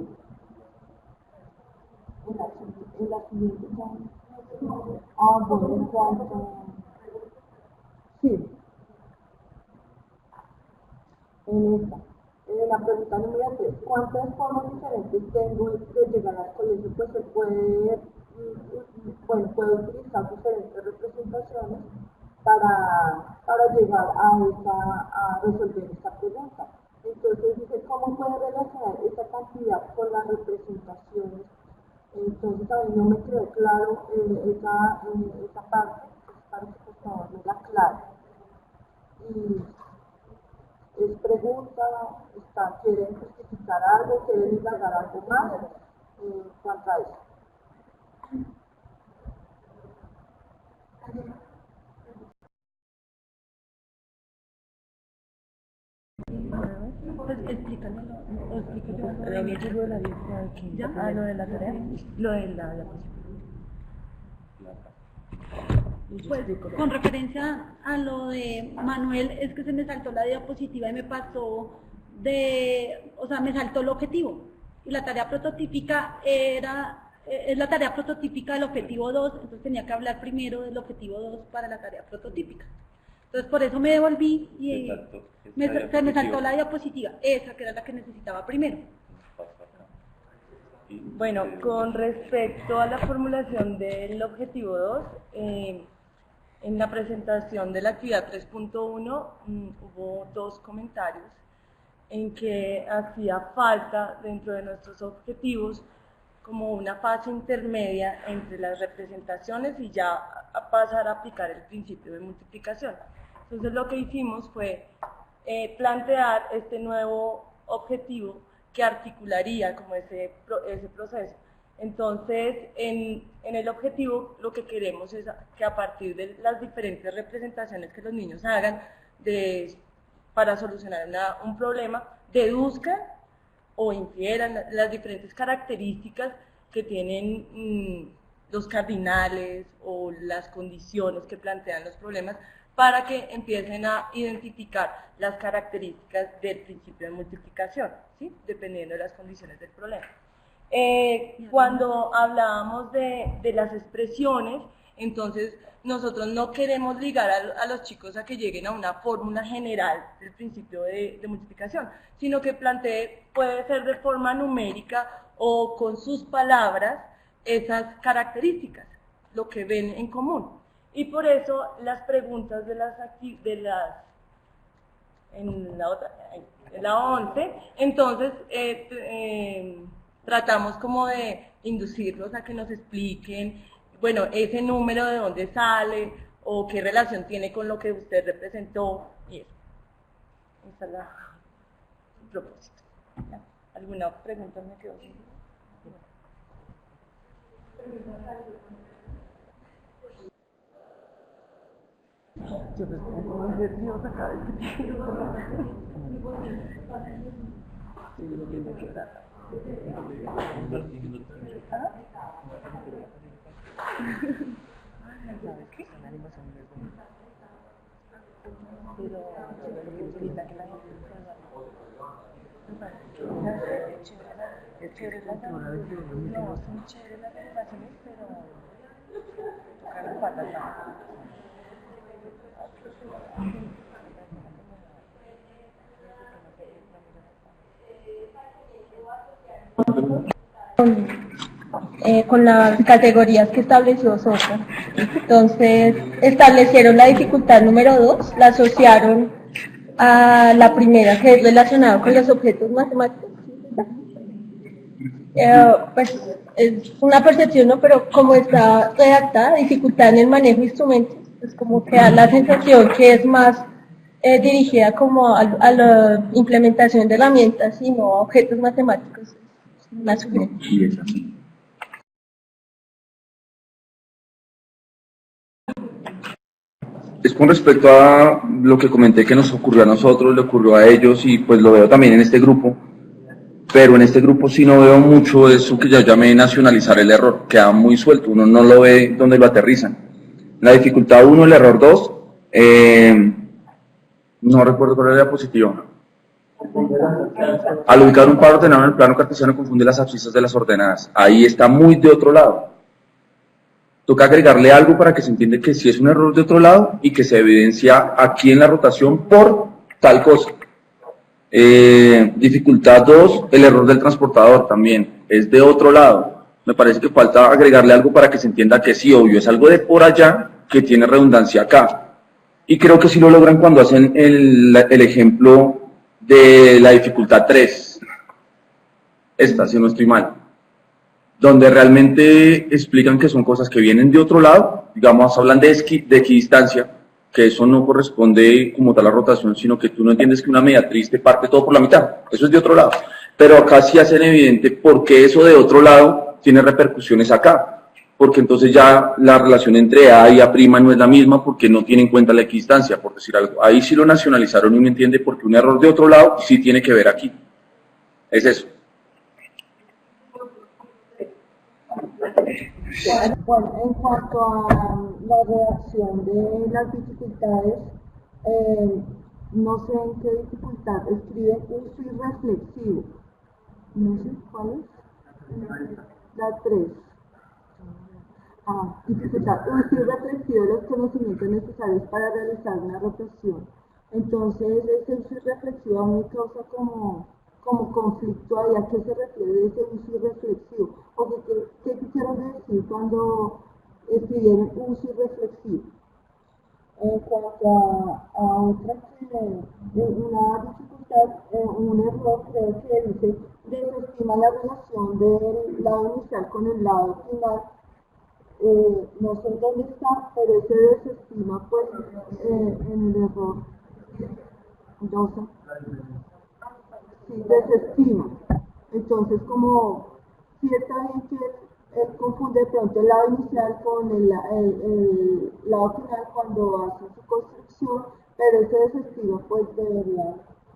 En la siguiente ya. Bueno, en cuanto. Sí. En esta. En la pregunta número 3, ¿cuántas formas diferentes tengo de llegar al colegio? Pues se puede, puede utilizar diferentes representaciones para llegar a resolver esta pregunta. Entonces dice, ¿cómo puede relacionar esa cantidad con las representaciones? Entonces a mí no me quedó claro esa parte, para que por favor me la aclare. Y es pregunta, quieren justificar algo, quieren indagar algo más en cuanto a eso. Pues explícalo. ¿Ya? Lo de la tarea. Lo de la Pues, con referencia a lo de Manuel, es que se me saltó la diapositiva y me pasó me saltó el objetivo. Y la tarea prototípica es la tarea prototípica del objetivo 2, entonces tenía que hablar primero del objetivo 2 para la tarea prototípica. Entonces por eso me devolví y se me saltó la diapositiva, esa que era la que necesitaba primero. Bueno, con respecto a la formulación del objetivo 2, en la presentación de la actividad 3.1 hubo dos comentarios en que hacía falta dentro de nuestros objetivos como una fase intermedia entre las representaciones y ya pasar a aplicar el principio de multiplicación. Entonces lo que hicimos fue plantear este nuevo objetivo que articularía como ese proceso. Entonces, en el objetivo lo que queremos es que a partir de las diferentes representaciones que los niños hagan para solucionar un problema, deduzcan o infieran las diferentes características que tienen los cardinales o las condiciones que plantean los problemas, para que empiecen a identificar las características del principio de multiplicación, ¿sí? Dependiendo de las condiciones del problema. Cuando hablábamos de las expresiones, entonces nosotros no queremos ligar a los chicos a que lleguen a una fórmula general del principio de multiplicación, sino que puede ser de forma numérica o con sus palabras esas características, lo que ven en común. Y por eso las preguntas en la 11, entonces tratamos como de inducirlos a que nos expliquen, bueno, ese número de dónde sale o qué relación tiene con lo que usted representó y eso. Esa es el propósito. ¿Alguna pregunta me quedó sin? Yo me pongo muy nerviosa cada vez que tengo sí, lo mismo que trata. ¿Sabes qué? La animación es bonita. Pero lo que utiliza que la gente es chévere la animación, no, son chéveres las animaciones, pero tocar las patas. Con las categorías que estableció Sosa. Entonces, establecieron la dificultad número 2, la asociaron a la primera, que es relacionada con los objetos matemáticos. Pues es una percepción, ¿no? Pero como está redactada, dificultad en el manejo de instrumentos, es como que da la sensación que es más dirigida como a la implementación de herramientas y no a objetos matemáticos. Es una sugerencia. Es con respecto a lo que comenté que nos ocurrió a nosotros, le ocurrió a ellos y pues lo veo también en este grupo, pero en este grupo sí no veo mucho eso que ya llamé nacionalizar el error, queda muy suelto, uno no lo ve donde lo aterrizan. La dificultad 1, el error 2, no recuerdo cuál era la diapositiva. Al ubicar un par ordenado en el plano cartesiano confunde las abscisas de las ordenadas, ahí está muy de otro lado. Toca agregarle algo para que se entienda que sí es un error de otro lado y que se evidencia aquí en la rotación por tal cosa. Dificultad 2, el error del transportador también, es de otro lado. Me parece que falta agregarle algo para que se entienda que sí, obvio, es algo de por allá que tiene redundancia acá. Y creo que sí lo logran cuando hacen el ejemplo de la dificultad 3. Esta, si no estoy mal. Donde realmente explican que son cosas que vienen de otro lado, digamos, hablan de equidistancia, que eso no corresponde como tal a la rotación, sino que tú no entiendes que una mediatriz te parte todo por la mitad, eso es de otro lado. Pero acá sí hacen evidente por qué eso de otro lado tiene repercusiones acá, porque entonces ya la relación entre A y A' no es la misma porque no tiene en cuenta la equidistancia, por decir algo. Ahí sí lo nacionalizaron y uno entiende porque un error de otro lado sí tiene que ver aquí. Es eso. Bueno, en cuanto a la redacción de las dificultades, no sé en qué dificultad escribe uso irreflexivo. No sé cuál es. La 3. Dificultad uso irreflexivo de los conocimientos necesarios para realizar una rotación. Entonces, ese uso irreflexivo a mí causa como conflicto ahí. ¿A qué se refiere ese uso irreflexivo? ¿O qué quisieron decir cuando escribieron uso irreflexivo? En cuanto a otra una dificultad, un error, creo que dice desestima la relación del lado inicial con el lado final. No sé dónde está, pero ese desestima pues en el error 12. Sí, desestima. Entonces, como si está bien que él confunde de pronto el lado inicial con el lado final cuando hace su construcción, pero ese desestima pues debería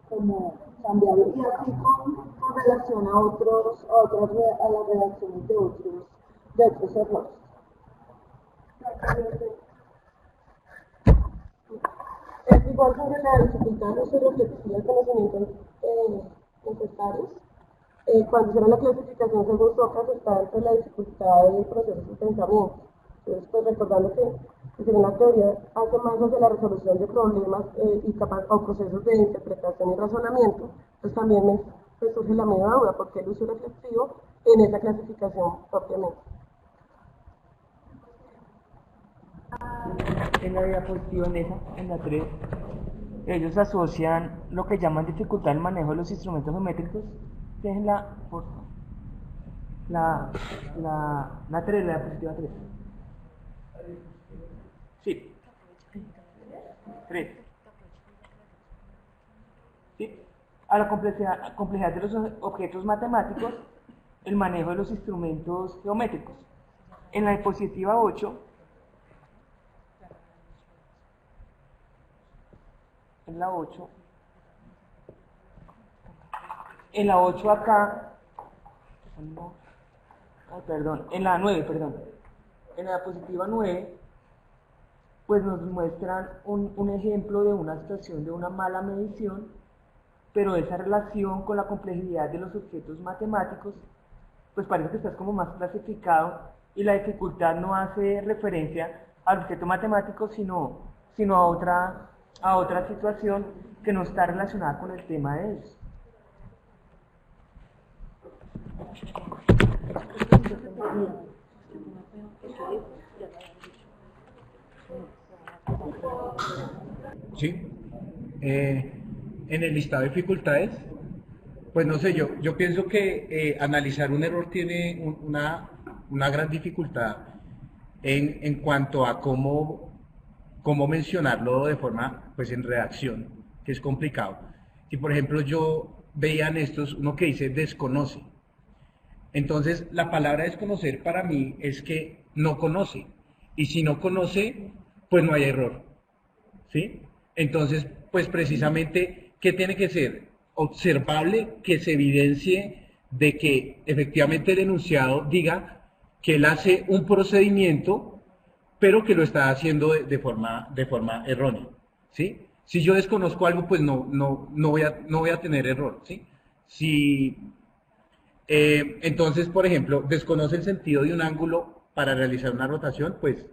como cambiarlo. Y así con relación a las redacciones de otros errores. Es igual sobre la dificultad de uso reflexiva de conocimientos necesarios. Cuando hicieron la clasificación según Socas está dentro de la dificultad de procesos de pensamiento. Entonces, pues recordando que según la teoría hace más hacia la resolución de problemas o procesos de interpretación y razonamiento, pues también me surge la media duda, porque el uso reflexivo en esa clasificación propiamente. En la diapositiva en la 3, ellos asocian lo que llaman dificultad en el manejo de los instrumentos geométricos. Déjenla, por favor. La 3, la diapositiva 3. Sí. 3. Sí. A la complejidad de los objetos matemáticos, el manejo de los instrumentos geométricos. En la diapositiva 8, en la 8 acá, en la 9, en la diapositiva 9, pues nos muestran un ejemplo de una situación de una mala medición, pero esa relación con la complejidad de los objetos matemáticos, pues parece que está como más clasificado y la dificultad no hace referencia al objeto matemático, sino sino a otra situación que no está relacionada con el tema de ellos. Sí. En el listado de dificultades, pues no sé, yo pienso que analizar un error tiene una gran dificultad en cuanto a cómo mencionarlo de forma, pues en redacción, que es complicado. Si por ejemplo yo veía en estos uno que dice desconoce, entonces la palabra desconocer para mí es que no conoce, y si no conoce, pues no hay error, ¿sí? Entonces, pues precisamente, ¿qué tiene que ser? Observable, que se evidencie de que efectivamente el enunciado diga que él hace un procedimiento, pero que lo está haciendo de forma errónea, ¿sí? Si yo desconozco algo, pues no voy a tener error, ¿sí? Entonces, por ejemplo, desconoce el sentido de un ángulo para realizar una rotación, pues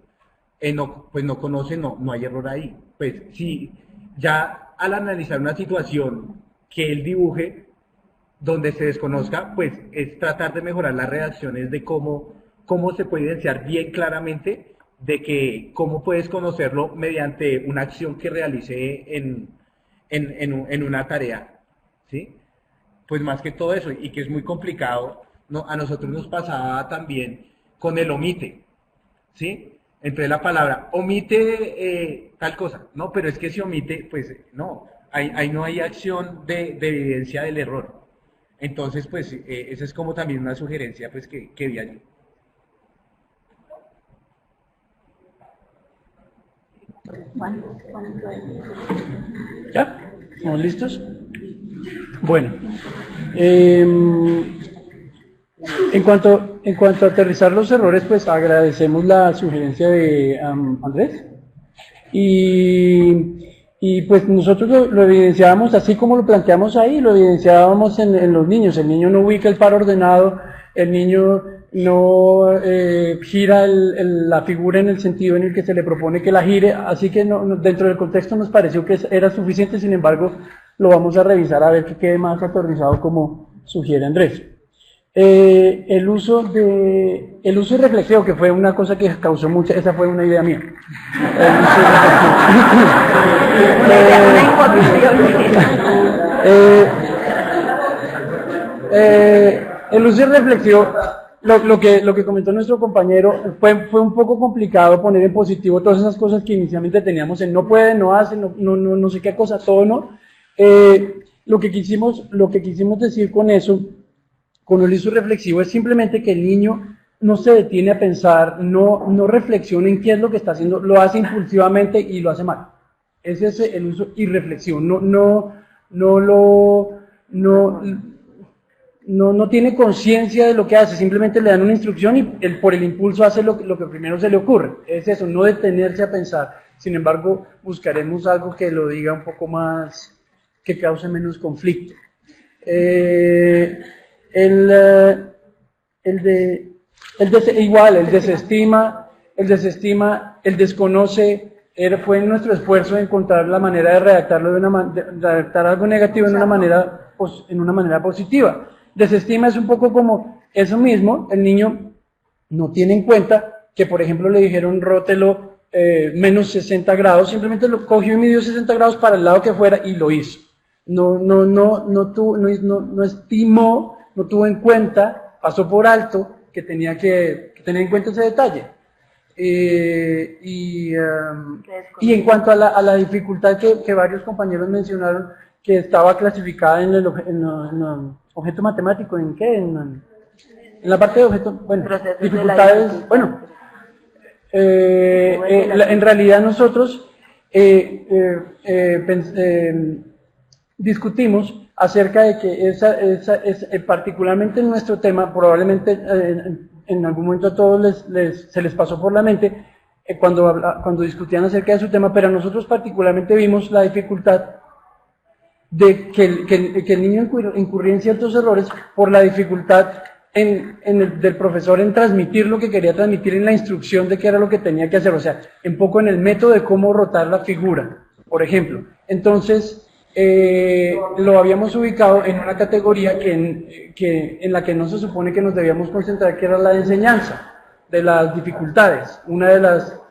no conoce, no hay error ahí. Pues si ya al analizar una situación que él dibuje donde se desconozca, pues es tratar de mejorar las redacciones de cómo se puede evidenciar bien claramente de que cómo puedes conocerlo mediante una acción que realice en una tarea, ¿sí? Pues más que todo eso, y que es muy complicado, ¿no? A nosotros nos pasaba también con el omite, ¿sí? Entonces la palabra omite tal cosa, no, pero es que si omite, pues no, ahí no hay acción de evidencia del error. Entonces, pues esa es como también una sugerencia pues que vi allí. ¿Ya? ¿Estamos listos? Bueno, en cuanto a aterrizar los errores, pues agradecemos la sugerencia de Andrés y pues nosotros lo evidenciábamos así como lo planteamos ahí, lo evidenciábamos en los niños. El niño no ubica el par ordenado, el niño no gira la figura en el sentido en el que se le propone que la gire, así que dentro del contexto nos pareció que era suficiente. Sin embargo, lo vamos a revisar a ver que quede más aterrizado como sugiere Andrés. El uso reflexivo, que fue una cosa que causó mucha, esa fue una idea mía. El uso reflexivo, lo que comentó nuestro compañero, fue un poco complicado poner en positivo todas esas cosas que inicialmente teníamos en no puede, no hace, no sé qué cosa, todo no. Lo que quisimos decir con eso, con el uso reflexivo, es simplemente que el niño no se detiene a pensar, no reflexiona en qué es lo que está haciendo, lo hace impulsivamente y lo hace mal. Ese es el uso irreflexivo, no tiene conciencia de lo que hace, simplemente le dan una instrucción y por el impulso hace lo que primero se le ocurre. Es eso, no detenerse a pensar. Sin embargo, buscaremos algo que lo diga un poco más, que cause menos conflicto. El desestima, el desconoce, fue nuestro esfuerzo de encontrar la manera de redactarlo de redactar algo negativo en una manera positiva. Desestima es un poco como eso mismo, el niño no tiene en cuenta que, por ejemplo, le dijeron rótelo menos 60 grados, simplemente lo cogió y midió 60 grados para el lado que fuera y lo hizo. No estimó, no tuvo en cuenta, pasó por alto que tenía que tener en cuenta ese detalle. Y en cuanto a la dificultad que varios compañeros mencionaron, que estaba clasificada en el objeto matemático, ¿en qué? En la parte de objeto, bueno, dificultades, bueno, en realidad nosotros discutimos acerca de que particularmente en nuestro tema, probablemente en algún momento a todos se les pasó por la mente cuando discutían acerca de su tema, pero nosotros particularmente vimos la dificultad de que el niño incurría en ciertos errores por la dificultad del profesor en transmitir lo que quería transmitir en la instrucción de qué era lo que tenía que hacer, o sea, un poco en el método de cómo rotar la figura, por ejemplo. Entonces, lo habíamos ubicado en una categoría en la que no se supone que nos debíamos concentrar, que era la de enseñanza, de las dificultades. Una de las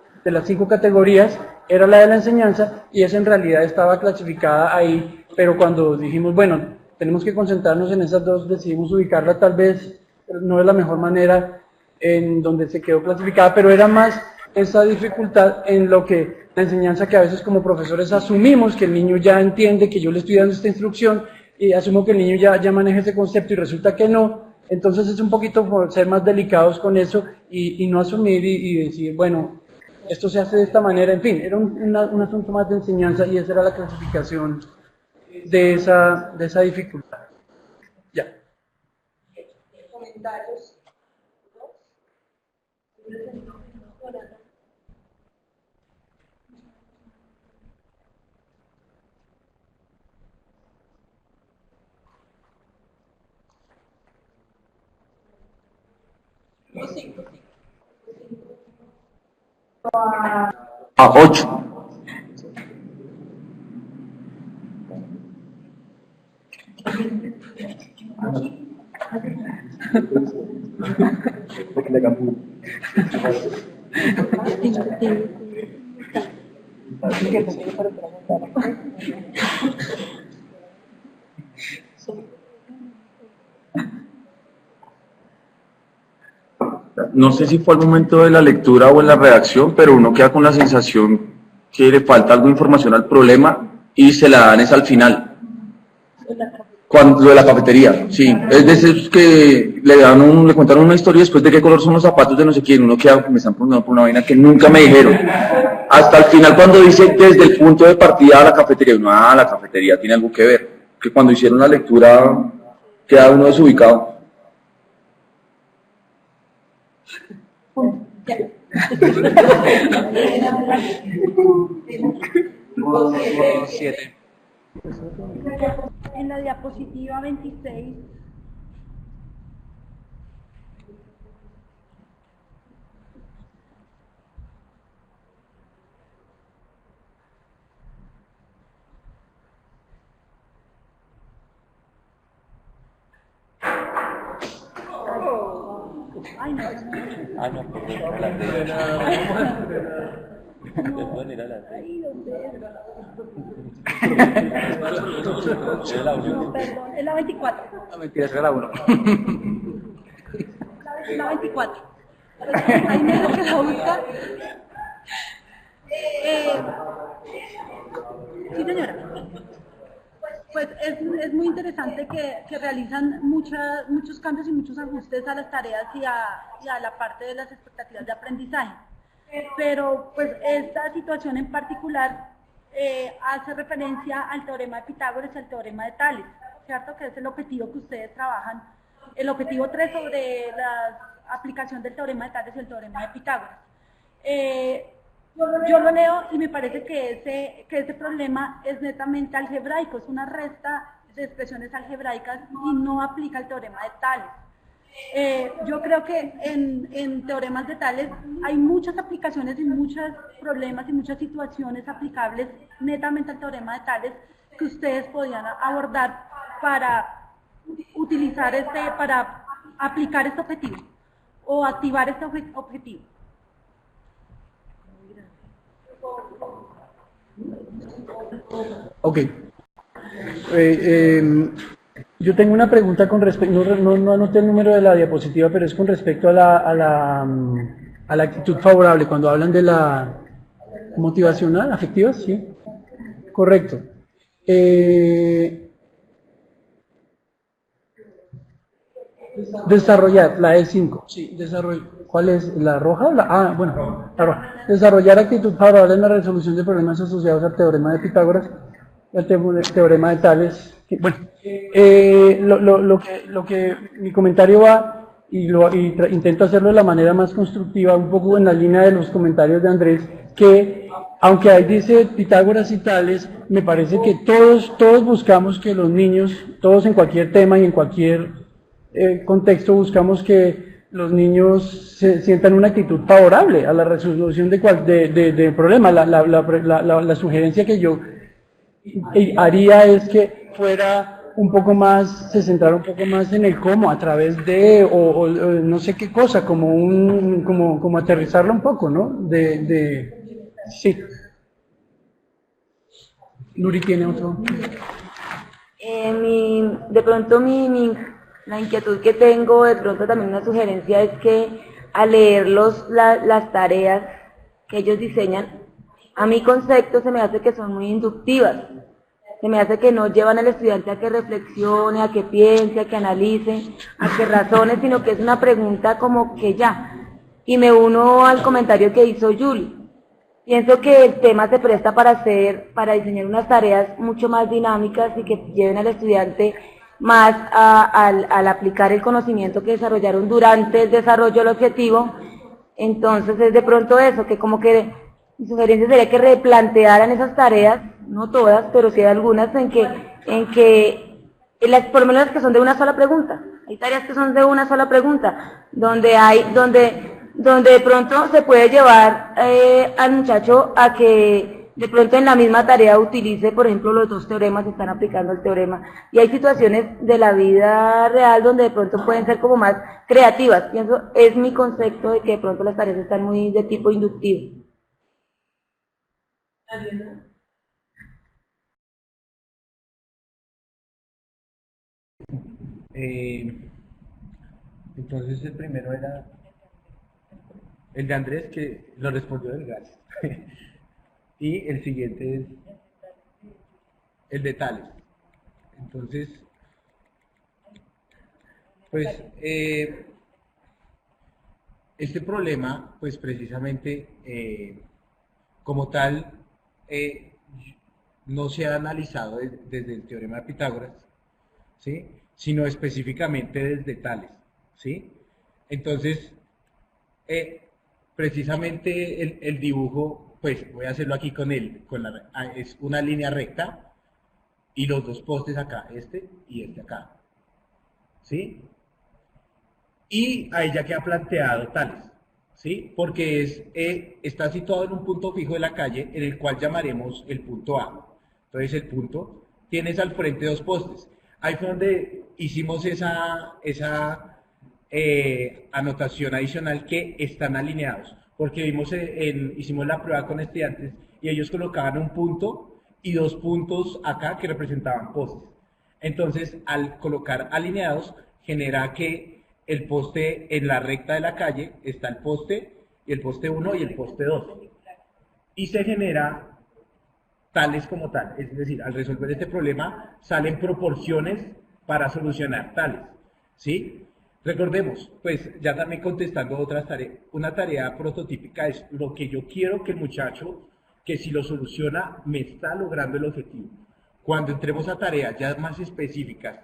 5 categorías era la de la enseñanza, y esa en realidad estaba clasificada ahí, pero cuando dijimos, bueno, tenemos que concentrarnos en esas dos, decidimos ubicarla tal vez no es la mejor manera en donde se quedó clasificada, pero era más esa dificultad en lo que la enseñanza, que a veces como profesores asumimos que el niño ya entiende que yo le estoy dando esta instrucción y asumo que el niño ya maneja ese concepto y resulta que no. Entonces es un poquito por ser más delicados con eso y no asumir y decir, bueno, esto se hace de esta manera. En fin, era un asunto más de enseñanza, y esa era la clasificación de esa dificultad. Ya. Comentarios. A 8. No sé si fue al momento de la lectura o en la redacción, pero uno queda con la sensación que le falta algo de información al problema y se la dan es al final. Cuando, lo de la cafetería, sí. Es de esos que le contaron una historia después de qué color son los zapatos de no sé quién. Uno queda, me están preguntando por una vaina que nunca me dijeron. Hasta el final, cuando dice desde el punto de partida a la cafetería, uno, la cafetería tiene algo que ver. Que cuando hicieron la lectura queda uno desubicado. En la diapositiva 26. Ay, no. Ay, no, por la Perdón, es la 24. No, mentira, es la 1. La 24. Ahí me lo que la busca. Sí, señora. Pues es muy interesante que realizan muchos cambios y muchos ajustes a las tareas y a la parte de las expectativas de aprendizaje. Pero pues esta situación en particular hace referencia al teorema de Pitágoras y al teorema de Tales, ¿cierto? Que es el objetivo que ustedes trabajan, el objetivo 3 sobre la aplicación del teorema de Tales y el teorema de Pitágoras. Yo lo leo y me parece que ese problema es netamente algebraico, es una resta de expresiones algebraicas y no aplica el teorema de Tales. Yo creo que en teoremas de Tales hay muchas aplicaciones y muchos problemas y muchas situaciones aplicables netamente al teorema de Tales que ustedes podían abordar para utilizar para aplicar este objetivo o activar este objetivo. Ok. Yo tengo una pregunta con respecto, no anoté el número de la diapositiva, pero es con respecto a la actitud favorable, cuando hablan de la motivacional, afectiva, ¿sí? Correcto. Desarrollar, la E5, sí, desarrollo. ¿Cuál es? ¿La roja o la? Bueno, la roja. Desarrollar actitud favorable en la resolución de problemas asociados al teorema de Pitágoras, al teorema de Tales. Bueno, lo que mi comentario va, y intento hacerlo de la manera más constructiva, un poco en la línea de los comentarios de Andrés, que aunque ahí dice Pitágoras y Tales, me parece que todos buscamos que los niños, todos en cualquier tema y en cualquier contexto buscamos que los niños se sientan una actitud favorable a la resolución de problemas. La sugerencia que yo haría es que fuera un poco más, se centrara un poco más en el cómo, a través de, o no sé qué cosa, como aterrizarlo un poco, ¿no? Sí. Nuri tiene otro. De pronto la inquietud que tengo, de pronto también una sugerencia es que al leer las tareas que ellos diseñan, a mi concepto se me hace que son muy inductivas, se me hace que no llevan al estudiante a que reflexione, a que piense, a que analice, a que razone, sino que es una pregunta como que ya. Y me uno al comentario que hizo Julie. Pienso que el tema se presta para diseñar unas tareas mucho más dinámicas y que lleven al estudiante más al aplicar el conocimiento que desarrollaron durante el desarrollo del objetivo. Entonces es de pronto eso, que como que mi sugerencia sería que replantearan esas tareas, no todas, pero sí algunas, en que por lo menos las que son de una sola pregunta. Hay tareas que son de una sola pregunta, donde de pronto se puede llevar al muchacho a que de pronto en la misma tarea utilice, por ejemplo, los dos teoremas, están aplicando el teorema, y hay situaciones de la vida real donde de pronto pueden ser como más creativas. Pienso, es mi concepto de que de pronto las tareas están muy de tipo inductivo. Entonces el primero era el de Andrés, que lo respondió del gas. Y el siguiente es el de Tales. Entonces, pues, este problema, pues precisamente, como tal, no se ha analizado desde el teorema de Pitágoras, ¿sí? Sino específicamente desde Tales, ¿sí? Entonces, precisamente el dibujo, pues voy a hacerlo aquí es una línea recta y los dos postes acá, este y este acá, ¿sí? Y ahí ya queda planteado Tales, ¿sí? Porque está situado en un punto fijo de la calle, en el cual llamaremos el punto A. Entonces el punto, tienes al frente dos postes. Ahí fue donde hicimos esa anotación adicional, que están alineados, porque hicimos la prueba con estudiantes y ellos colocaban un punto y dos puntos acá que representaban postes. Entonces, al colocar alineados, genera que el poste en la recta de la calle está el poste, y el poste 1 y el poste 2. Y se genera Tales como tal, es decir, al resolver este problema salen proporciones para solucionar Tales, ¿sí? Recordemos, pues ya también contestando otras tareas, una tarea prototípica es lo que yo quiero que el muchacho, que si lo soluciona, me está logrando el objetivo. Cuando entremos a tareas ya más específicas,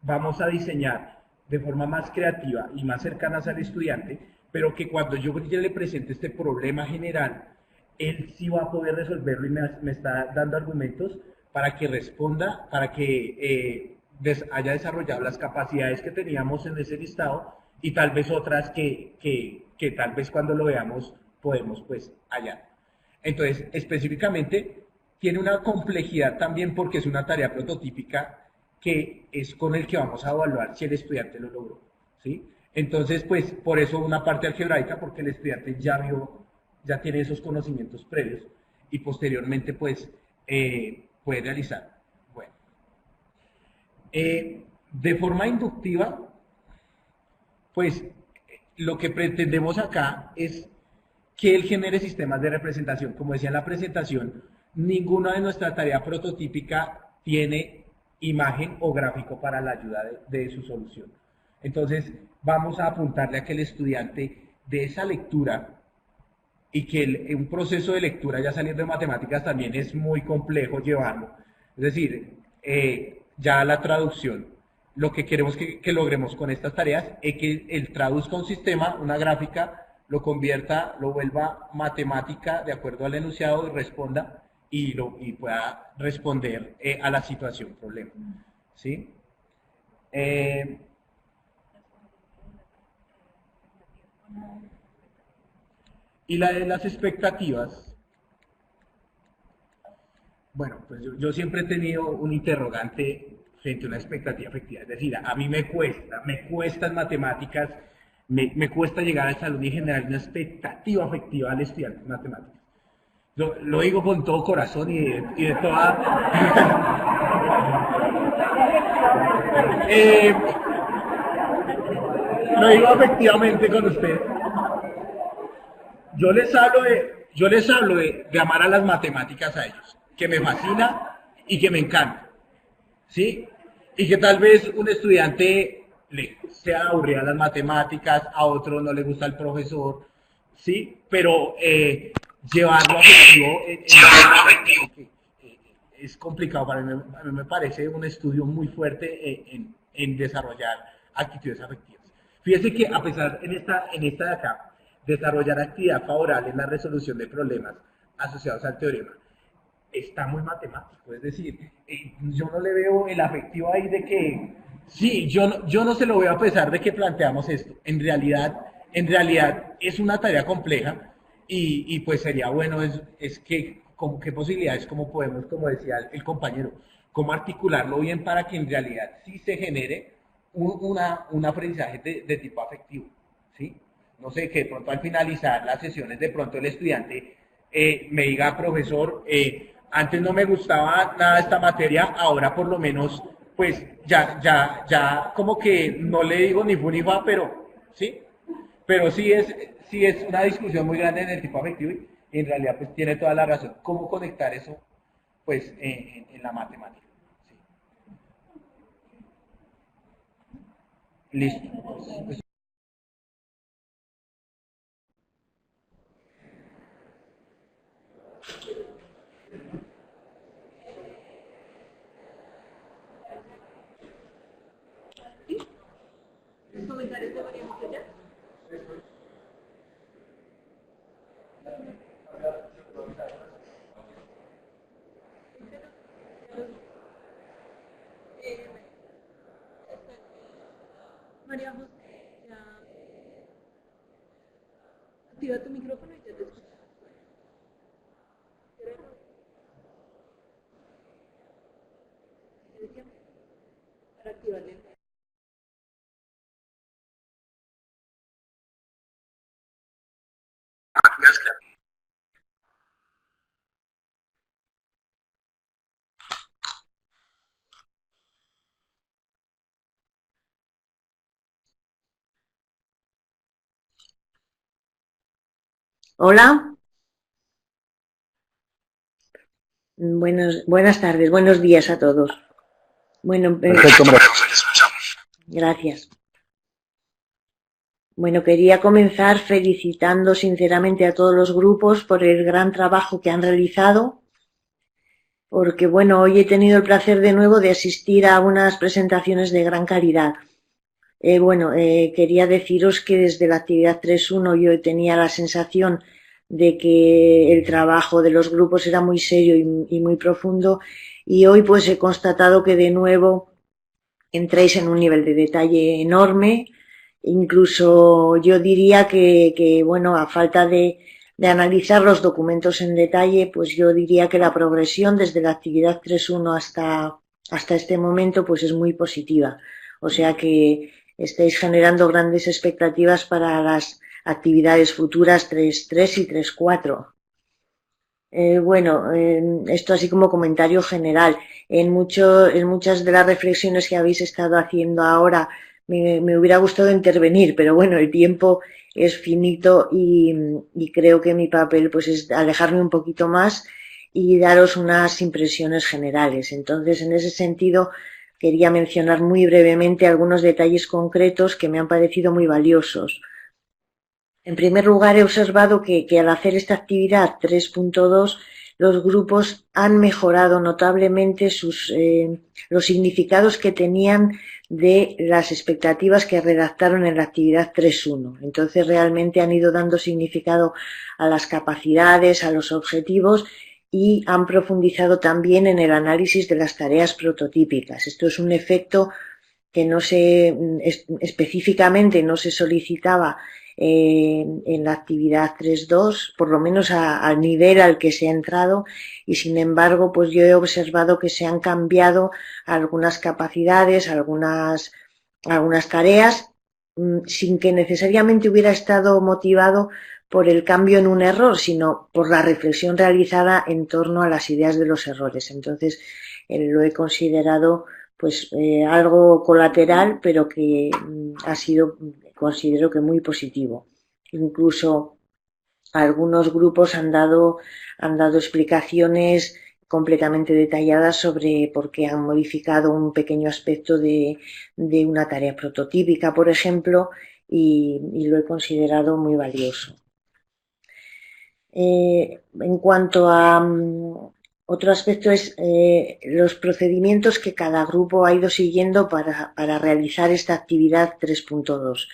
vamos a diseñar de forma más creativa y más cercanas al estudiante, pero que cuando yo ya le presente este problema general, él sí va a poder resolverlo y me está dando argumentos para que responda, para que haya desarrollado las capacidades que teníamos en ese listado y tal vez otras que tal vez cuando lo veamos podemos pues hallar. Entonces, específicamente, tiene una complejidad también porque es una tarea prototípica que es con el que vamos a evaluar si el estudiante lo logró, ¿sí? Entonces, pues, por eso una parte algebraica, porque el estudiante ya tiene esos conocimientos previos y posteriormente, pues, puede realizar. Bueno. De forma inductiva, pues, lo que pretendemos acá es que él genere sistemas de representación. Como decía en la presentación, ninguna de nuestra tarea prototípica tiene imagen o gráfico para la ayuda de su solución. Entonces, vamos a apuntarle a que el estudiante de esa lectura, y que un proceso de lectura, ya saliendo de matemáticas, también es muy complejo llevarlo. Es decir, ya la traducción, lo que queremos que logremos con estas tareas es que él traduzca un sistema, una gráfica, lo convierta, lo vuelva matemática de acuerdo al enunciado y responda y pueda responder a la situación, problema. ¿Sí? Y la de las expectativas, bueno, pues yo siempre he tenido un interrogante frente a una expectativa afectiva. Es decir, a mí me cuesta en matemáticas, me cuesta llegar al salón y generar una expectativa afectiva al estudiante en matemáticas. Lo digo con todo corazón y de toda... lo digo afectivamente con usted. Yo les hablo de amar a las matemáticas a ellos, que me fascina y que me encanta, ¿sí? Y que tal vez un estudiante le sea aburrida las matemáticas, a otro no le gusta el profesor, ¿sí? Pero llevarlo afectivo es complicado para mí. A mí me parece un estudio muy fuerte en desarrollar actitudes afectivas. Fíjese que a pesar en esta de acá, desarrollar actividad favorable en la resolución de problemas asociados al teorema, está muy matemático. Es decir, yo no le veo el afectivo ahí de que, sí, yo no se lo veo a pesar de que planteamos esto. En realidad es una tarea compleja y pues sería bueno es que, ¿qué posibilidades, cómo podemos, como decía el compañero, cómo articularlo bien para que en realidad sí se genere un aprendizaje de tipo afectivo, ¿sí? No sé, que de pronto al finalizar las sesiones, de pronto el estudiante me diga, profesor, antes no me gustaba nada esta materia, ahora por lo menos, pues ya como que no le digo ni fu ni fa, pero sí es una discusión muy grande en el tipo afectivo y en realidad pues tiene toda la razón. ¿Cómo conectar eso pues en la matemática? Sí. Listo. ¿Comentarios de María José ya? María José, ya activa tu micrófono y ya te escucho. Para activarle. Hola. Buenas tardes, buenos días a todos. Bueno, Perfecto, gracias. Bueno, quería comenzar felicitando sinceramente a todos los grupos por el gran trabajo que han realizado, porque bueno, hoy he tenido el placer de nuevo de asistir a unas presentaciones de gran calidad. Quería deciros que desde la actividad 3.1 yo tenía la sensación de que el trabajo de los grupos era muy serio y muy profundo, y hoy pues he constatado que de nuevo entráis en un nivel de detalle enorme. Incluso yo diría que bueno, a falta de analizar los documentos en detalle, pues yo diría que la progresión desde la actividad 3.1 hasta este momento pues es muy positiva. O sea que estáis generando grandes expectativas para las actividades futuras 3.3 y 3.4. Esto así como comentario general. En muchas de las reflexiones que habéis estado haciendo ahora me hubiera gustado intervenir, pero bueno, el tiempo es finito y creo que mi papel pues es alejarme un poquito más y daros unas impresiones generales. Entonces, en ese sentido, quería mencionar muy brevemente algunos detalles concretos que me han parecido muy valiosos. En primer lugar, he observado que al hacer esta actividad 3.2, los grupos han mejorado notablemente los significados que tenían de las expectativas que redactaron en la actividad 3.1. Entonces, realmente han ido dando significado a las capacidades, a los objetivos, y han profundizado también en el análisis de las tareas prototípicas. Esto es un efecto que no se específicamente no se solicitaba en la actividad 3.2, por lo menos al nivel al que se ha entrado, y sin embargo pues yo he observado que se han cambiado algunas capacidades, algunas tareas, sin que necesariamente hubiera estado motivado por el cambio en un error, sino por la reflexión realizada en torno a las ideas de los errores. Entonces lo he considerado pues algo colateral, pero que ha sido, considero que muy positivo. Incluso algunos grupos han dado explicaciones completamente detalladas sobre por qué han modificado un pequeño aspecto de una tarea prototípica, por ejemplo, y lo he considerado muy valioso. En cuanto a otro aspecto es los procedimientos que cada grupo ha ido siguiendo para realizar esta actividad 3.2.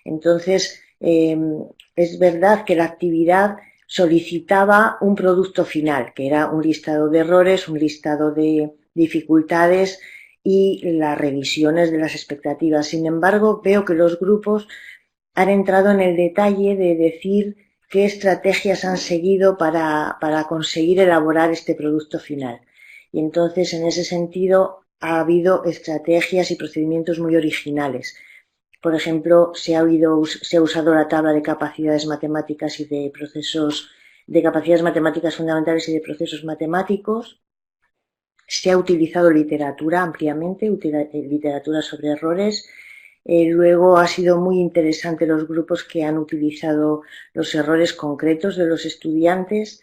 Entonces, es verdad que la actividad solicitaba un producto final, que era un listado de errores, un listado de dificultades y las revisiones de las expectativas. Sin embargo, veo que los grupos han entrado en el detalle de decir qué estrategias han seguido para conseguir elaborar este producto final. Y entonces, en ese sentido, ha habido estrategias y procedimientos muy originales. Por ejemplo, se ha usado la tabla de capacidades matemáticas y de procesos, de capacidades matemáticas fundamentales y de procesos matemáticos. Se ha utilizado literatura ampliamente, literatura sobre errores. Luego ha sido muy interesante los grupos que han utilizado los errores concretos de los estudiantes.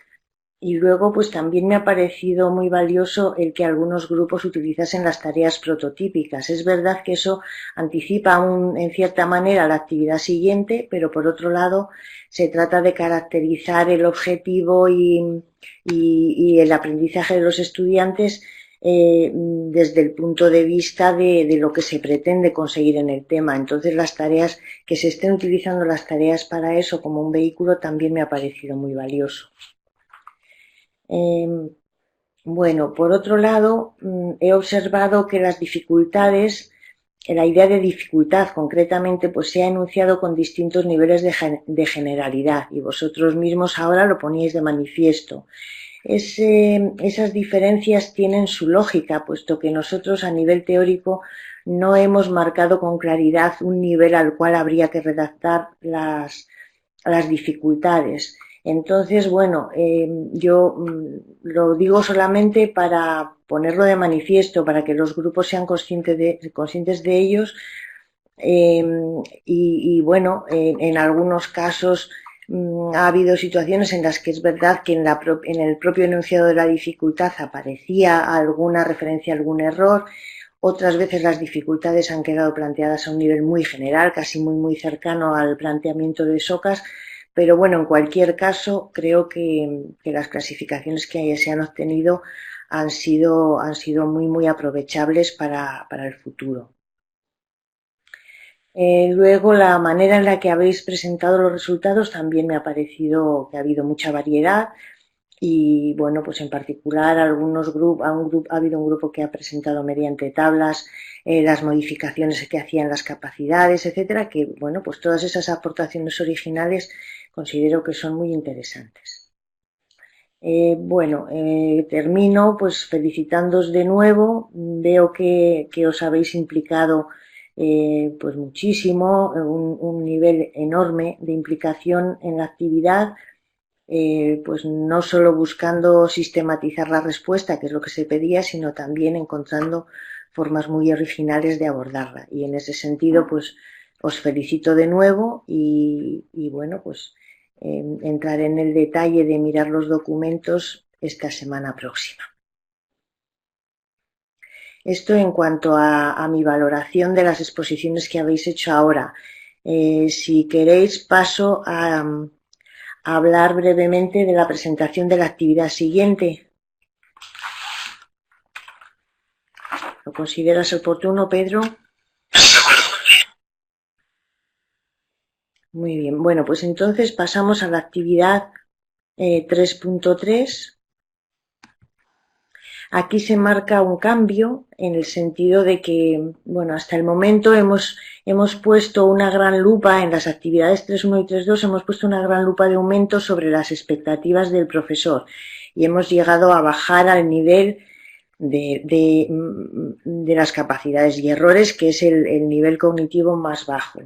Y luego pues también me ha parecido muy valioso el que algunos grupos utilizasen las tareas prototípicas. Es verdad que eso anticipa en cierta manera la actividad siguiente, pero por otro lado se trata de caracterizar el objetivo y el aprendizaje de los estudiantes desde el punto de vista de lo que se pretende conseguir en el tema. Entonces las tareas, que se estén utilizando las tareas para eso como un vehículo, también me ha parecido muy valioso. Bueno, por otro lado, he observado que las dificultades, la idea de dificultad concretamente, pues se ha enunciado con distintos niveles de generalidad, y vosotros mismos ahora lo poníais de manifiesto. Esas diferencias tienen su lógica, puesto que nosotros a nivel teórico no hemos marcado con claridad un nivel al cual habría que redactar las dificultades. Entonces, bueno, yo lo digo solamente para ponerlo de manifiesto, para que los grupos sean conscientes de ellos, y bueno, en algunos casos ha habido situaciones en las que es verdad que en el propio enunciado de la dificultad aparecía alguna referencia a algún error. Otras veces las dificultades han quedado planteadas a un nivel muy general, casi muy cercano al planteamiento de Socas. Pero bueno, en cualquier caso, creo que las clasificaciones que se han obtenido han sido muy aprovechables para el futuro. Luego, la manera en la que habéis presentado los resultados también me ha parecido que ha habido mucha variedad, y bueno, pues en particular ha habido un grupo que ha presentado mediante tablas las modificaciones que hacían las capacidades, etcétera, que bueno, pues todas esas aportaciones originales considero que son muy interesantes. Termino pues felicitándoos de nuevo. Veo que os habéis implicado pues muchísimo, un nivel enorme de implicación en la actividad, pues no solo buscando sistematizar la respuesta, que es lo que se pedía, sino también encontrando formas muy originales de abordarla. Y en ese sentido, pues os felicito de nuevo y bueno, pues entraré en el detalle de mirar los documentos esta semana próxima. Esto en cuanto a mi valoración de las exposiciones que habéis hecho ahora. Si queréis, paso a hablar brevemente de la presentación de la actividad siguiente. ¿Lo consideras oportuno, Pedro? Muy bien. Bueno, pues entonces pasamos a la actividad 3.3. Aquí se marca un cambio en el sentido de que, bueno, hasta el momento hemos puesto una gran lupa en las actividades 3.1 y 3.2, hemos puesto una gran lupa de aumento sobre las expectativas del profesor y hemos llegado a bajar al nivel de las capacidades y errores, que es el nivel cognitivo más bajo.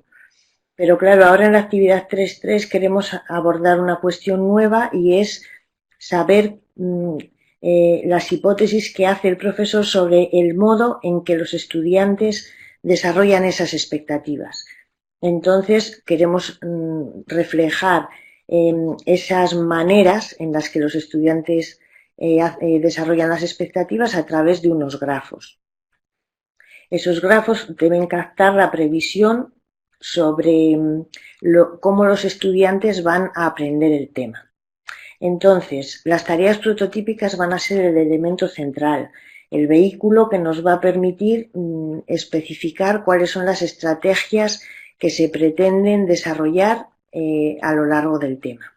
Pero claro, ahora en la actividad 3.3 queremos abordar una cuestión nueva y es saber las hipótesis que hace el profesor sobre el modo en que los estudiantes desarrollan esas expectativas. Entonces queremos reflejar esas maneras en las que los estudiantes desarrollan las expectativas a través de unos grafos. Esos grafos deben captar la previsión sobre cómo los estudiantes van a aprender el tema. Entonces, las tareas prototípicas van a ser el elemento central, el vehículo que nos va a permitir especificar cuáles son las estrategias que se pretenden desarrollar a lo largo del tema.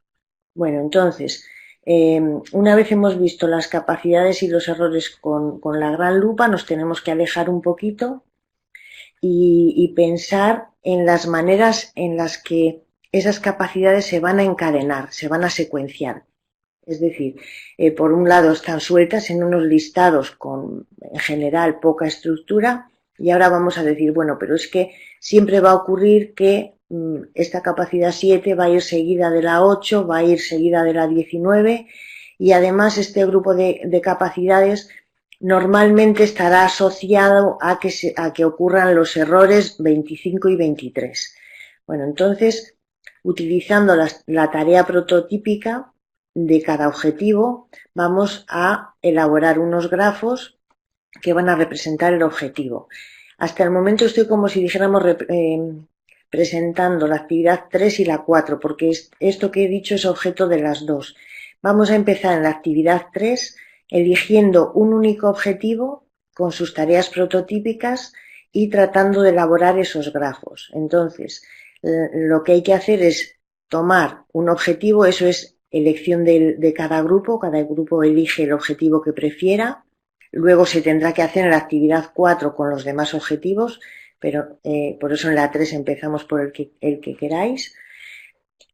Bueno, entonces, una vez hemos visto las capacidades y los errores con la gran lupa, nos tenemos que alejar un poquito y pensar en las maneras en las que esas capacidades se van a encadenar, se van a secuenciar. Es decir, por un lado están sueltas en unos listados con, en general, poca estructura y ahora vamos a decir, bueno, pero es que siempre va a ocurrir que esta capacidad 7 va a ir seguida de la 8, va a ir seguida de la 19 y además este grupo de capacidades normalmente estará asociado a que ocurran los errores 25 y 23. Bueno, entonces, utilizando la tarea prototípica de cada objetivo, vamos a elaborar unos grafos que van a representar el objetivo. Hasta el momento estoy como si dijéramos presentando la actividad 3 y la 4, porque esto que he dicho es objeto de las dos. Vamos a empezar en la actividad 3 eligiendo un único objetivo con sus tareas prototípicas y tratando de elaborar esos grafos. Entonces, lo que hay que hacer es tomar un objetivo, eso es elección de cada grupo elige el objetivo que prefiera, luego se tendrá que hacer en la actividad 4 con los demás objetivos, pero por eso en la 3 empezamos por el que queráis.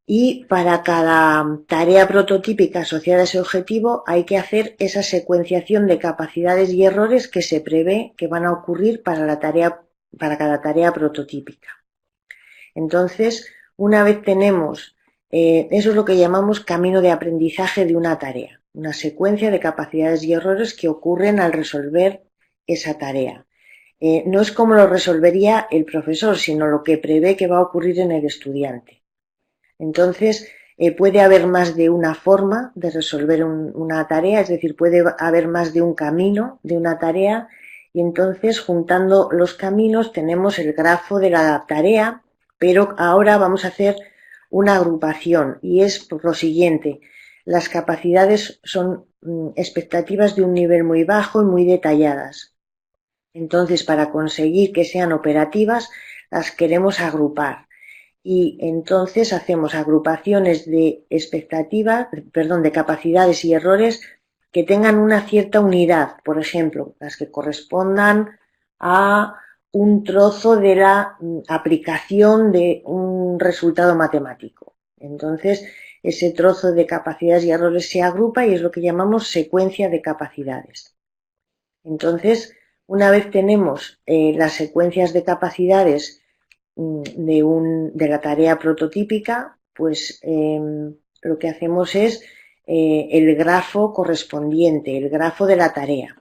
Y para cada tarea prototípica asociada a ese objetivo hay que hacer esa secuenciación de capacidades y errores que se prevé que van a ocurrir para cada tarea prototípica. Entonces, una vez tenemos, eso es lo que llamamos camino de aprendizaje de una tarea, una secuencia de capacidades y errores que ocurren al resolver esa tarea. No es como lo resolvería el profesor, sino lo que prevé que va a ocurrir en el estudiante. Entonces, puede haber más de una forma de resolver una tarea, es decir, puede haber más de un camino de una tarea y entonces juntando los caminos tenemos el grafo de la tarea, pero ahora vamos a hacer una agrupación y es por lo siguiente. Las capacidades son expectativas de un nivel muy bajo y muy detalladas. Entonces, para conseguir que sean operativas, las queremos agrupar. Y entonces hacemos agrupaciones de de capacidades y errores que tengan una cierta unidad, por ejemplo, las que correspondan a un trozo de la aplicación de un resultado matemático. Entonces, ese trozo de capacidades y errores se agrupa y es lo que llamamos secuencia de capacidades. Entonces, una vez tenemos las secuencias de capacidades de la tarea prototípica, pues lo que hacemos es el grafo correspondiente, el grafo de la tarea.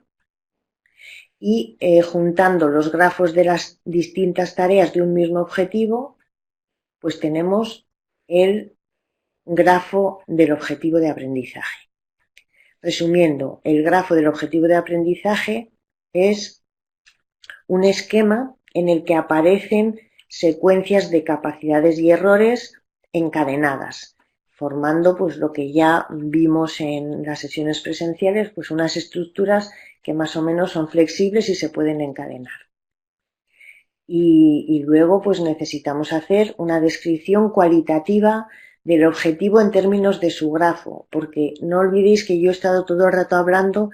Y juntando los grafos de las distintas tareas de un mismo objetivo, pues tenemos el grafo del objetivo de aprendizaje. Resumiendo, el grafo del objetivo de aprendizaje es un esquema en el que aparecen secuencias de capacidades y errores encadenadas, formando pues lo que ya vimos en las sesiones presenciales, pues unas estructuras que más o menos son flexibles y se pueden encadenar. Y luego pues necesitamos hacer una descripción cualitativa del objetivo en términos de su grafo, porque no olvidéis que yo he estado todo el rato hablando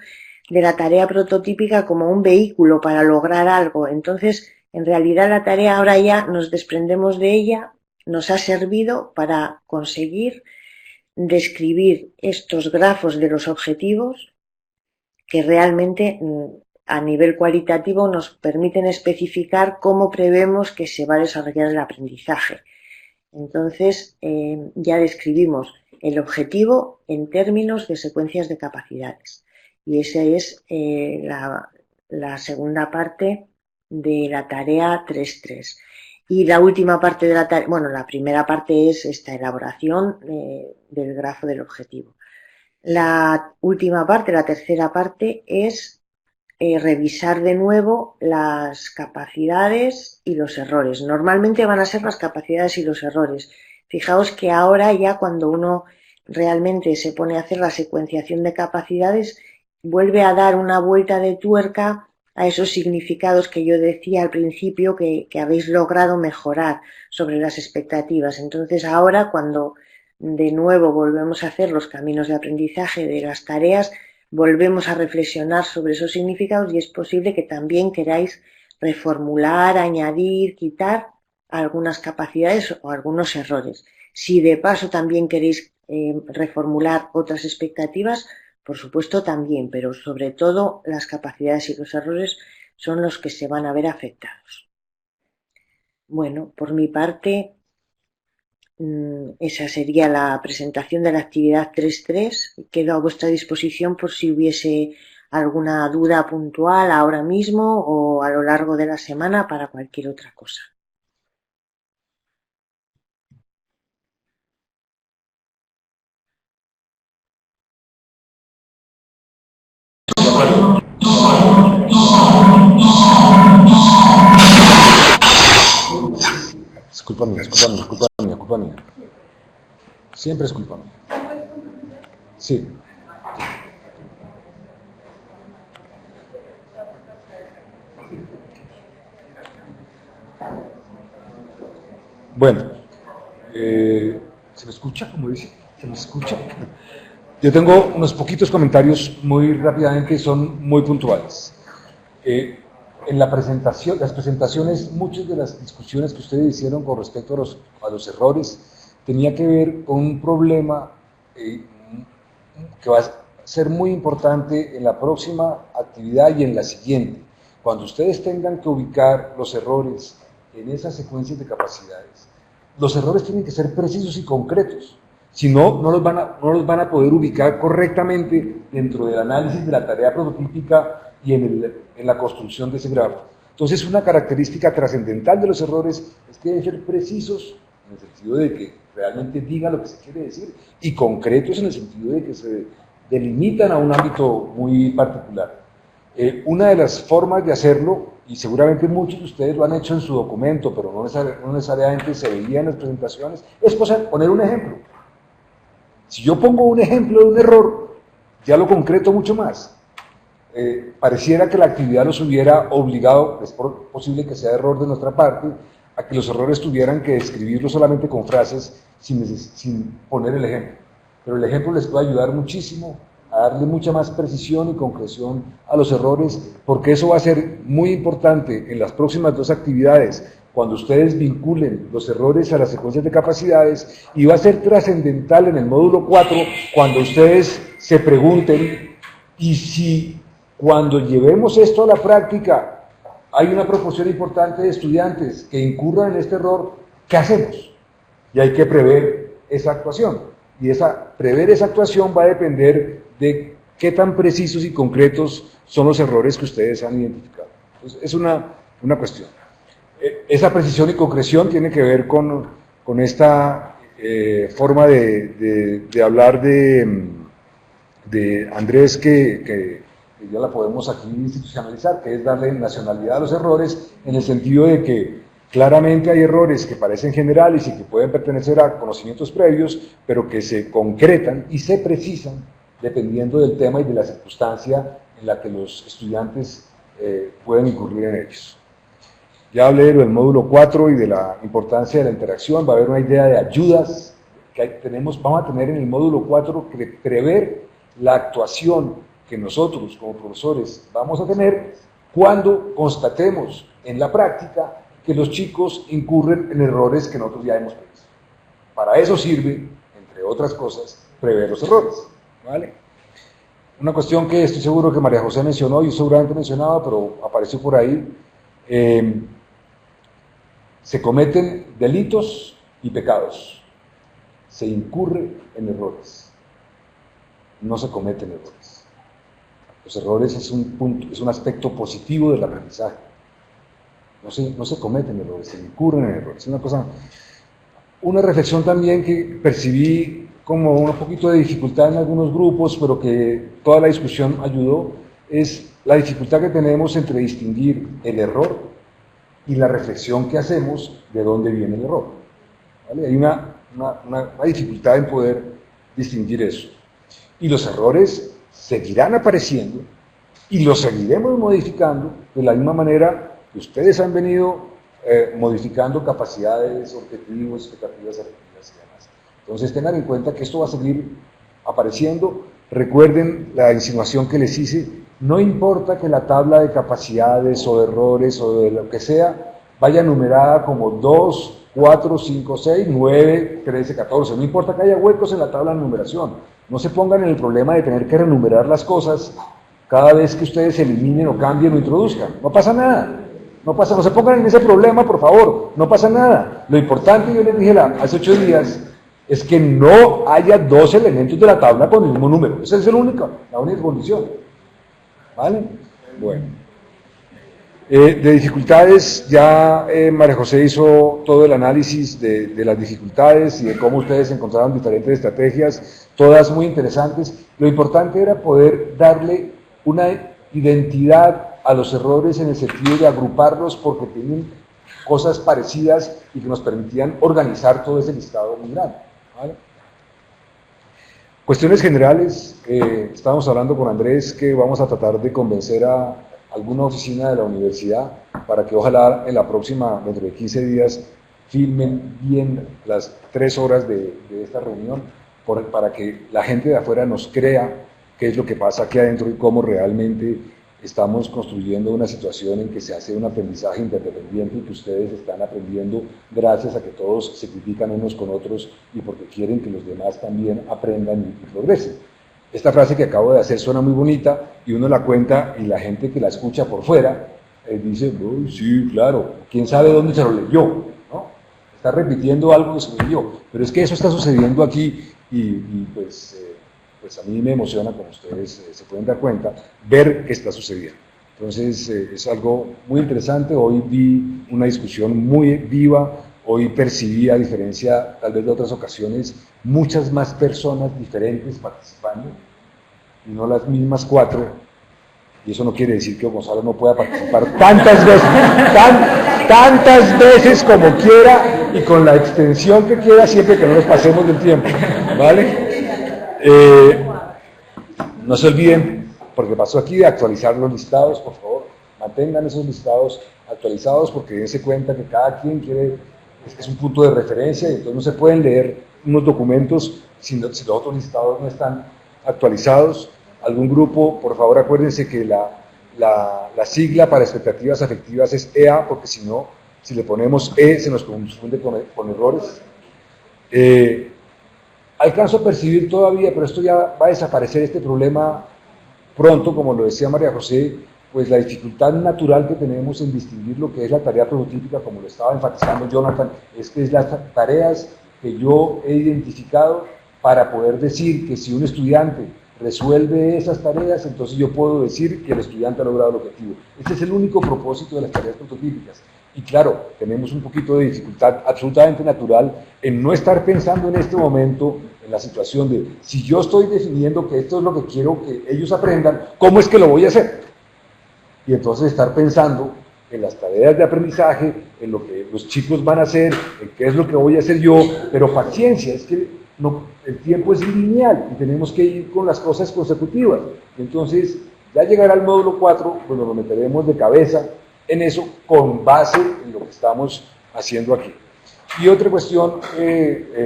de la tarea prototípica como un vehículo para lograr algo. Entonces, en realidad la tarea ahora ya nos desprendemos de ella, nos ha servido para conseguir describir estos grafos de los objetivos que realmente a nivel cualitativo nos permiten especificar cómo prevemos que se va a desarrollar el aprendizaje. Entonces, ya describimos el objetivo en términos de secuencias de capacidades. Y esa es la segunda parte de la tarea 3.3. Y la última parte de la tarea, bueno, la primera parte es esta elaboración del grafo del objetivo. La última parte, la tercera parte, es revisar de nuevo las capacidades y los errores. Normalmente van a ser las capacidades y los errores. Fijaos que ahora ya cuando uno realmente se pone a hacer la secuenciación de capacidades, vuelve a dar una vuelta de tuerca a esos significados que yo decía al principio que habéis logrado mejorar sobre las expectativas. Entonces ahora cuando de nuevo volvemos a hacer los caminos de aprendizaje de las tareas, volvemos a reflexionar sobre esos significados y es posible que también queráis reformular, añadir, quitar algunas capacidades o algunos errores. Si de paso también queréis reformular otras expectativas, por supuesto también, pero sobre todo las capacidades y los errores son los que se van a ver afectados. Bueno, por mi parte, esa sería la presentación de la actividad 3.3. Quedo a vuestra disposición por si hubiese alguna duda puntual ahora mismo o a lo largo de la semana para cualquier otra cosa. Es culpa mía. Siempre es culpa mía. Sí. Bueno, ¿se me escucha? Como dice, ¿se me escucha? Yo tengo unos poquitos comentarios muy rápidamente, son muy puntuales. En la presentación, las presentaciones, muchas de las discusiones que ustedes hicieron con respecto a los errores, tenía que ver con un problema que va a ser muy importante en la próxima actividad y en la siguiente. Cuando ustedes tengan que ubicar los errores en esas secuencias de capacidades, los errores tienen que ser precisos y concretos. Si no, no los van a poder ubicar correctamente dentro del análisis de la tarea prototípica y en la construcción de ese grafo. Entonces, una característica trascendental de los errores es que deben ser precisos en el sentido de que realmente digan lo que se quiere decir y concretos en el sentido de que se delimitan a un ámbito muy particular. Una de las formas de hacerlo, y seguramente muchos de ustedes lo han hecho en su documento, pero no necesariamente se veía en las presentaciones, es poner un ejemplo. Si yo pongo un ejemplo de un error, ya lo concreto mucho más. Pareciera que la actividad los hubiera obligado, es posible que sea error de nuestra parte, a que los errores tuvieran que describirlo solamente con frases sin poner el ejemplo. Pero el ejemplo les puede ayudar muchísimo a darle mucha más precisión y concreción a los errores, porque eso va a ser muy importante en las próximas dos actividades, cuando ustedes vinculen los errores a las secuencias de capacidades, y va a ser trascendental en el módulo 4, cuando ustedes se pregunten, y si cuando llevemos esto a la práctica hay una proporción importante de estudiantes que incurran en este error, ¿qué hacemos? Y hay que prever esa actuación. Y prever esa actuación va a depender de qué tan precisos y concretos son los errores que ustedes han identificado. Entonces, es una cuestión. Esa precisión y concreción tiene que ver con esta forma de hablar de Andrés que ya la podemos aquí institucionalizar, que es darle nacionalidad a los errores, en el sentido de que claramente hay errores que parecen generales y que pueden pertenecer a conocimientos previos, pero que se concretan y se precisan dependiendo del tema y de la circunstancia en la que los estudiantes pueden incurrir en ellos. Ya hablé del módulo 4 y de la importancia de la interacción. Va a haber una idea de ayudas que vamos a tener en el módulo 4, que prever la actuación que nosotros como profesores vamos a tener cuando constatemos en la práctica que los chicos incurren en errores que nosotros ya hemos visto. Para eso sirve, entre otras cosas, prever los errores, ¿vale? Una cuestión que estoy seguro que María José mencionó, yo seguramente mencionaba, pero apareció por ahí, se cometen delitos y pecados, se incurre en errores, no se cometen errores. Los errores es un aspecto positivo del aprendizaje. No se cometen errores, se incurren en errores. Una reflexión también que percibí como un poquito de dificultad en algunos grupos, pero que toda la discusión ayudó, es la dificultad que tenemos entre distinguir el error y la reflexión que hacemos de dónde viene el error. ¿Vale? Hay una dificultad en poder distinguir eso. Y los errores seguirán apareciendo y los seguiremos modificando de la misma manera que ustedes han venido modificando capacidades, objetivos, expectativas, afectivas y demás. Entonces tengan en cuenta que esto va a seguir apareciendo. Recuerden la insinuación que les hice, no importa que la tabla de capacidades o de errores o de lo que sea vaya numerada como 2, 4, 5, 6, 9, 13, 14, no importa que haya huecos en la tabla de numeración, no se pongan en el problema de tener que renumerar las cosas cada vez que ustedes eliminen o cambien o introduzcan, no pasa nada. No se pongan en ese problema, por favor, no pasa nada. Lo importante, yo les dije hace 8 días, es que no haya 2 elementos de la tabla con el mismo número. Esa es la única condición. ¿Vale? Bueno. De dificultades, ya María José hizo todo el análisis de las dificultades y de cómo ustedes encontraron diferentes estrategias, todas muy interesantes. Lo importante era poder darle una identidad a los errores en el sentido de agruparlos porque tienen cosas parecidas y que nos permitían organizar todo ese listado muy grande. ¿Vale? Cuestiones generales, estábamos hablando con Andrés que vamos a tratar de convencer a alguna oficina de la universidad para que ojalá en la próxima, dentro de 15 días, filmen bien las 3 horas de esta reunión para que la gente de afuera nos crea qué es lo que pasa aquí adentro y cómo realmente estamos construyendo una situación en que se hace un aprendizaje interdependiente y que ustedes están aprendiendo gracias a que todos se critican unos con otros y porque quieren que los demás también aprendan y progresen. Esta frase que acabo de hacer suena muy bonita y uno la cuenta y la gente que la escucha por fuera dice, oh, sí, claro, quién sabe dónde se lo leyó, ¿no? Está repitiendo algo que se lo leyó, pero es que eso está sucediendo aquí y pues a mí me emociona, como ustedes se pueden dar cuenta, ver qué está sucediendo. Entonces es algo muy interesante. Hoy vi una discusión muy viva, hoy percibí, a diferencia tal vez de otras ocasiones, muchas más personas diferentes participando y no las mismas 4, y eso no quiere decir que Gonzalo no pueda participar tantas veces como quiera y con la extensión que quiera, siempre que no nos pasemos del tiempo, ¿vale? No se olviden, porque pasó aquí, de actualizar los listados, por favor, mantengan esos listados actualizados porque dense cuenta que cada quien quiere, es un punto de referencia y entonces no se pueden leer unos documentos si los otros listados no están actualizados. Algún grupo, por favor acuérdense que la sigla para expectativas afectivas es EA, porque si no, si le ponemos E se nos confunde con errores. Alcanzo a percibir todavía, pero esto ya va a desaparecer este problema pronto, como lo decía María José, pues la dificultad natural que tenemos en distinguir lo que es la tarea prototípica, como lo estaba enfatizando Jonathan, es que es las tareas que yo he identificado para poder decir que si un estudiante resuelve esas tareas, entonces yo puedo decir que el estudiante ha logrado el objetivo. Ese es el único propósito de las tareas prototípicas. Y claro, tenemos un poquito de dificultad absolutamente natural en no estar pensando en este momento en la situación de si yo estoy definiendo que esto es lo que quiero que ellos aprendan, ¿cómo es que lo voy a hacer? Y entonces estar pensando en las tareas de aprendizaje, en lo que los chicos van a hacer, en qué es lo que voy a hacer yo, pero paciencia, es que no, el tiempo es lineal y tenemos que ir con las cosas consecutivas. Entonces, ya llegará el módulo 4, cuando nos meteremos de cabeza en eso con base en lo que estamos haciendo aquí. Y otra cuestión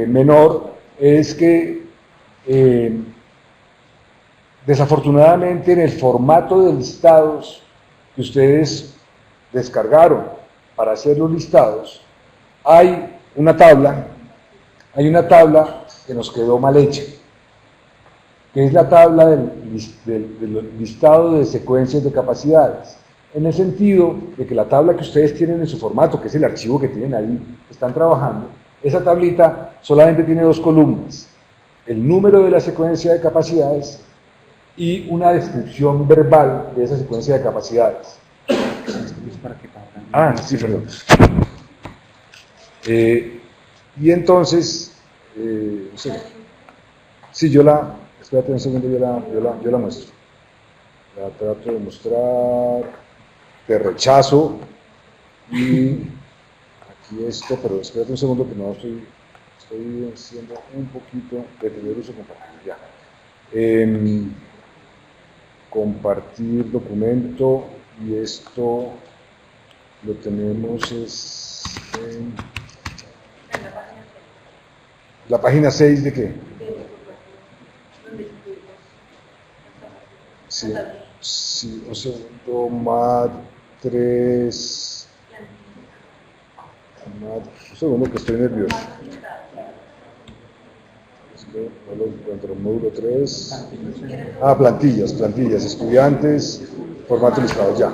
menor es que Desafortunadamente, en el formato de listados que ustedes descargaron para hacer los listados, hay una tabla que nos quedó mal hecha, que es la tabla del listado de secuencias de capacidades, en el sentido de que la tabla que ustedes tienen en su formato, que es el archivo que tienen ahí, que están trabajando, esa tablita solamente tiene 2 columnas, el número de la secuencia de capacidades y una descripción verbal de esa secuencia de capacidades. Ah, sí, perdón. Y entonces, sí, espérate un segundo, yo la muestro. La trato de mostrar, te rechazo, y aquí esto, pero espérate un segundo que no estoy haciendo un poquito de tener uso compartido, ya. Compartir documento, y esto lo tenemos en la página 6 de qué. Sí, un segundo, MAD 3. Un segundo que estoy nervioso. No lo encuentro, módulo 3. Ah, plantillas, estudiantes, formato listado, ya.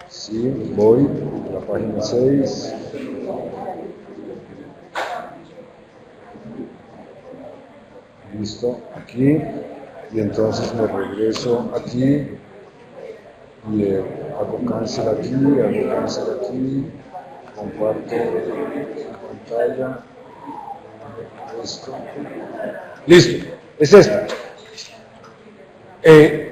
Sí, voy a la página 6. Listo, aquí. Y entonces me regreso aquí. Y hago cancel aquí, comparto pantalla. Esto. Listo, es esta.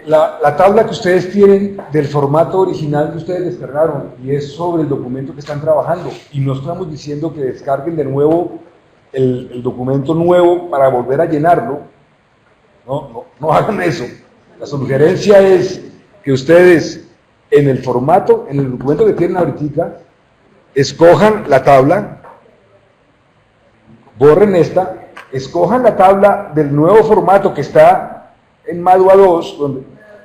La tabla que ustedes tienen del formato original que ustedes descargaron y es sobre el documento que están trabajando, y no estamos diciendo que descarguen de nuevo el documento nuevo para volver a llenarlo. No hagan eso. La sugerencia es que ustedes en el formato, en el documento que tienen ahorita, escojan la tabla, borren esta, escojan la tabla del nuevo formato que está en Madua 2,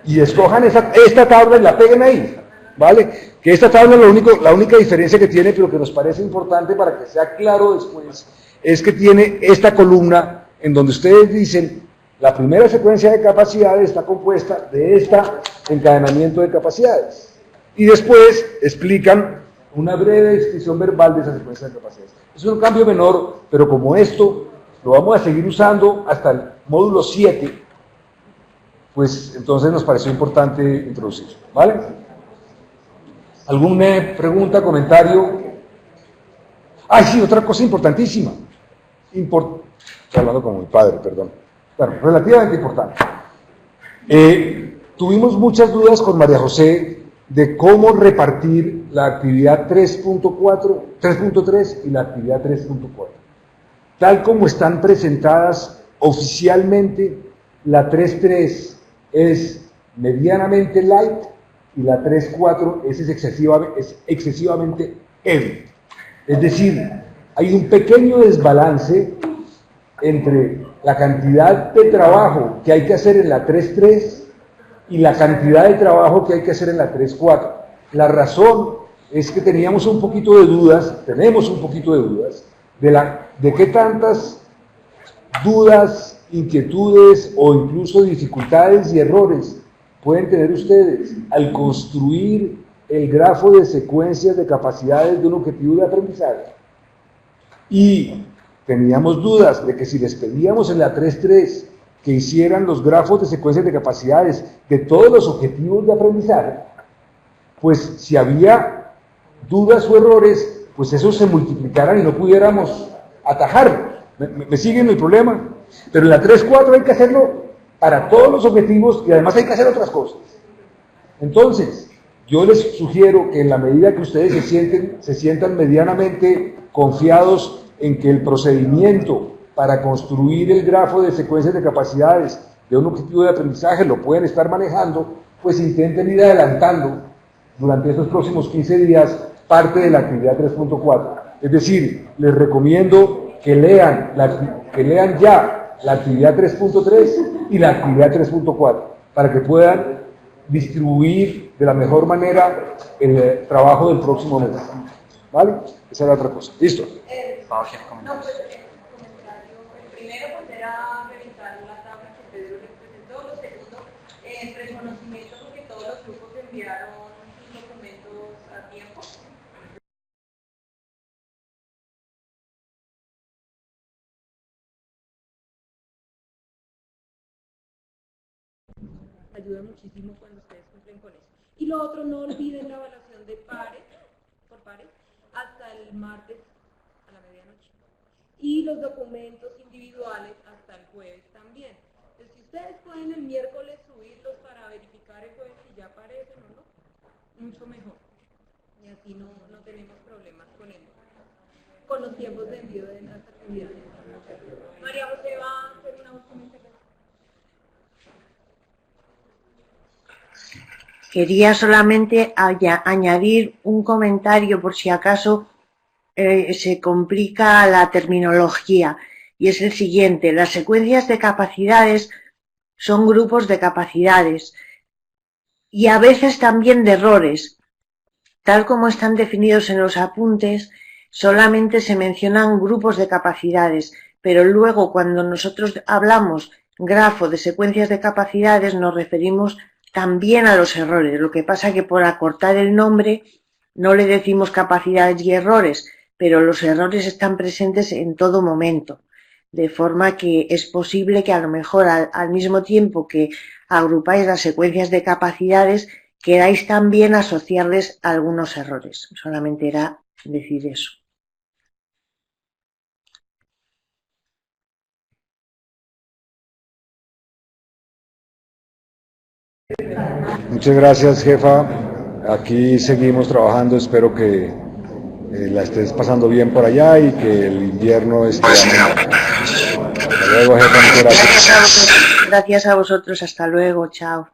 y escojan esta tabla y la peguen ahí, ¿vale? Que esta tabla, la única diferencia que tiene, pero que nos parece importante para que sea claro después, es que tiene esta columna en donde ustedes dicen, la primera secuencia de capacidades está compuesta de este encadenamiento de capacidades, y después explican una breve descripción verbal de esa secuencia de capacidades. Es un cambio menor, pero como esto lo vamos a seguir usando hasta el módulo 7, pues entonces nos pareció importante introducirlo, ¿vale? ¿Alguna pregunta, comentario? Ah, sí, otra cosa importantísima. Estoy hablando como mi padre, perdón. Bueno, relativamente importante. Tuvimos muchas dudas con María José de cómo repartir la actividad 3.3 y la actividad 3.4. Tal como están presentadas oficialmente, la 3.3 es medianamente light y la 3.4 es excesivamente heavy. Es decir, hay un pequeño desbalance entre la cantidad de trabajo que hay que hacer en la 3.3 y la cantidad de trabajo que hay que hacer en la 3.4. La razón es que tenemos un poquito de dudas de qué tantas dudas, inquietudes o incluso dificultades y errores pueden tener ustedes al construir el grafo de secuencias de capacidades de un objetivo de aprendizaje. Y teníamos dudas de que si les pedíamos en la 3.3 que hicieran los grafos de secuencias de capacidades de todos los objetivos de aprendizaje, pues si había dudas o errores, pues esos se multiplicaran y no pudiéramos atajarlo. ¿Me siguen el problema? Pero en la 3.4 hay que hacerlo para todos los objetivos y además hay que hacer otras cosas. Entonces, yo les sugiero que en la medida que ustedes se sientan medianamente confiados en que el procedimiento para construir el grafo de secuencias de capacidades de un objetivo de aprendizaje lo pueden estar manejando, pues intenten ir adelantando durante estos próximos 15 días parte de la actividad 3.4. Es decir, les recomiendo que lean ya la actividad 3.3 y la actividad 3.4, para que puedan distribuir de la mejor manera el trabajo del próximo mes. ¿Vale? Esa era otra cosa. ¿Listo? No, pues el primero pues era revisar la tabla que Pedro les presentó, lo segundo, reconocimiento porque todos los grupos enviaron sus documentos a tiempo. Ayuda muchísimo cuando ustedes cumplen con eso. Y lo otro, no olviden la evaluación de pares, por pares, hasta el martes a la medianoche. Y los documentos individuales hasta el jueves también. Entonces, si ustedes pueden el miércoles subirlos para verificar el jueves si ya aparecen o no, mucho mejor. Y así no tenemos problemas con los tiempos de envío de las actividades. María José va a hacer una última intervención. Quería solamente añadir un comentario por si acaso se complica la terminología, y es el siguiente: las secuencias de capacidades son grupos de capacidades y a veces también de errores. Tal como están definidos en los apuntes, solamente se mencionan grupos de capacidades, pero luego cuando nosotros hablamos grafo de secuencias de capacidades nos referimos también a los errores. Lo que pasa que por acortar el nombre no le decimos capacidades y errores, pero los errores están presentes en todo momento, de forma que es posible que a lo mejor al mismo tiempo que agrupáis las secuencias de capacidades queráis también asociarles algunos errores. Solamente era decir eso. Muchas gracias, jefa. Aquí seguimos trabajando. Espero que la estés pasando bien por allá y que el invierno esté ameno. Hasta luego, jefa. Muchas gracias. Gracias a vosotros. Hasta luego. Chao.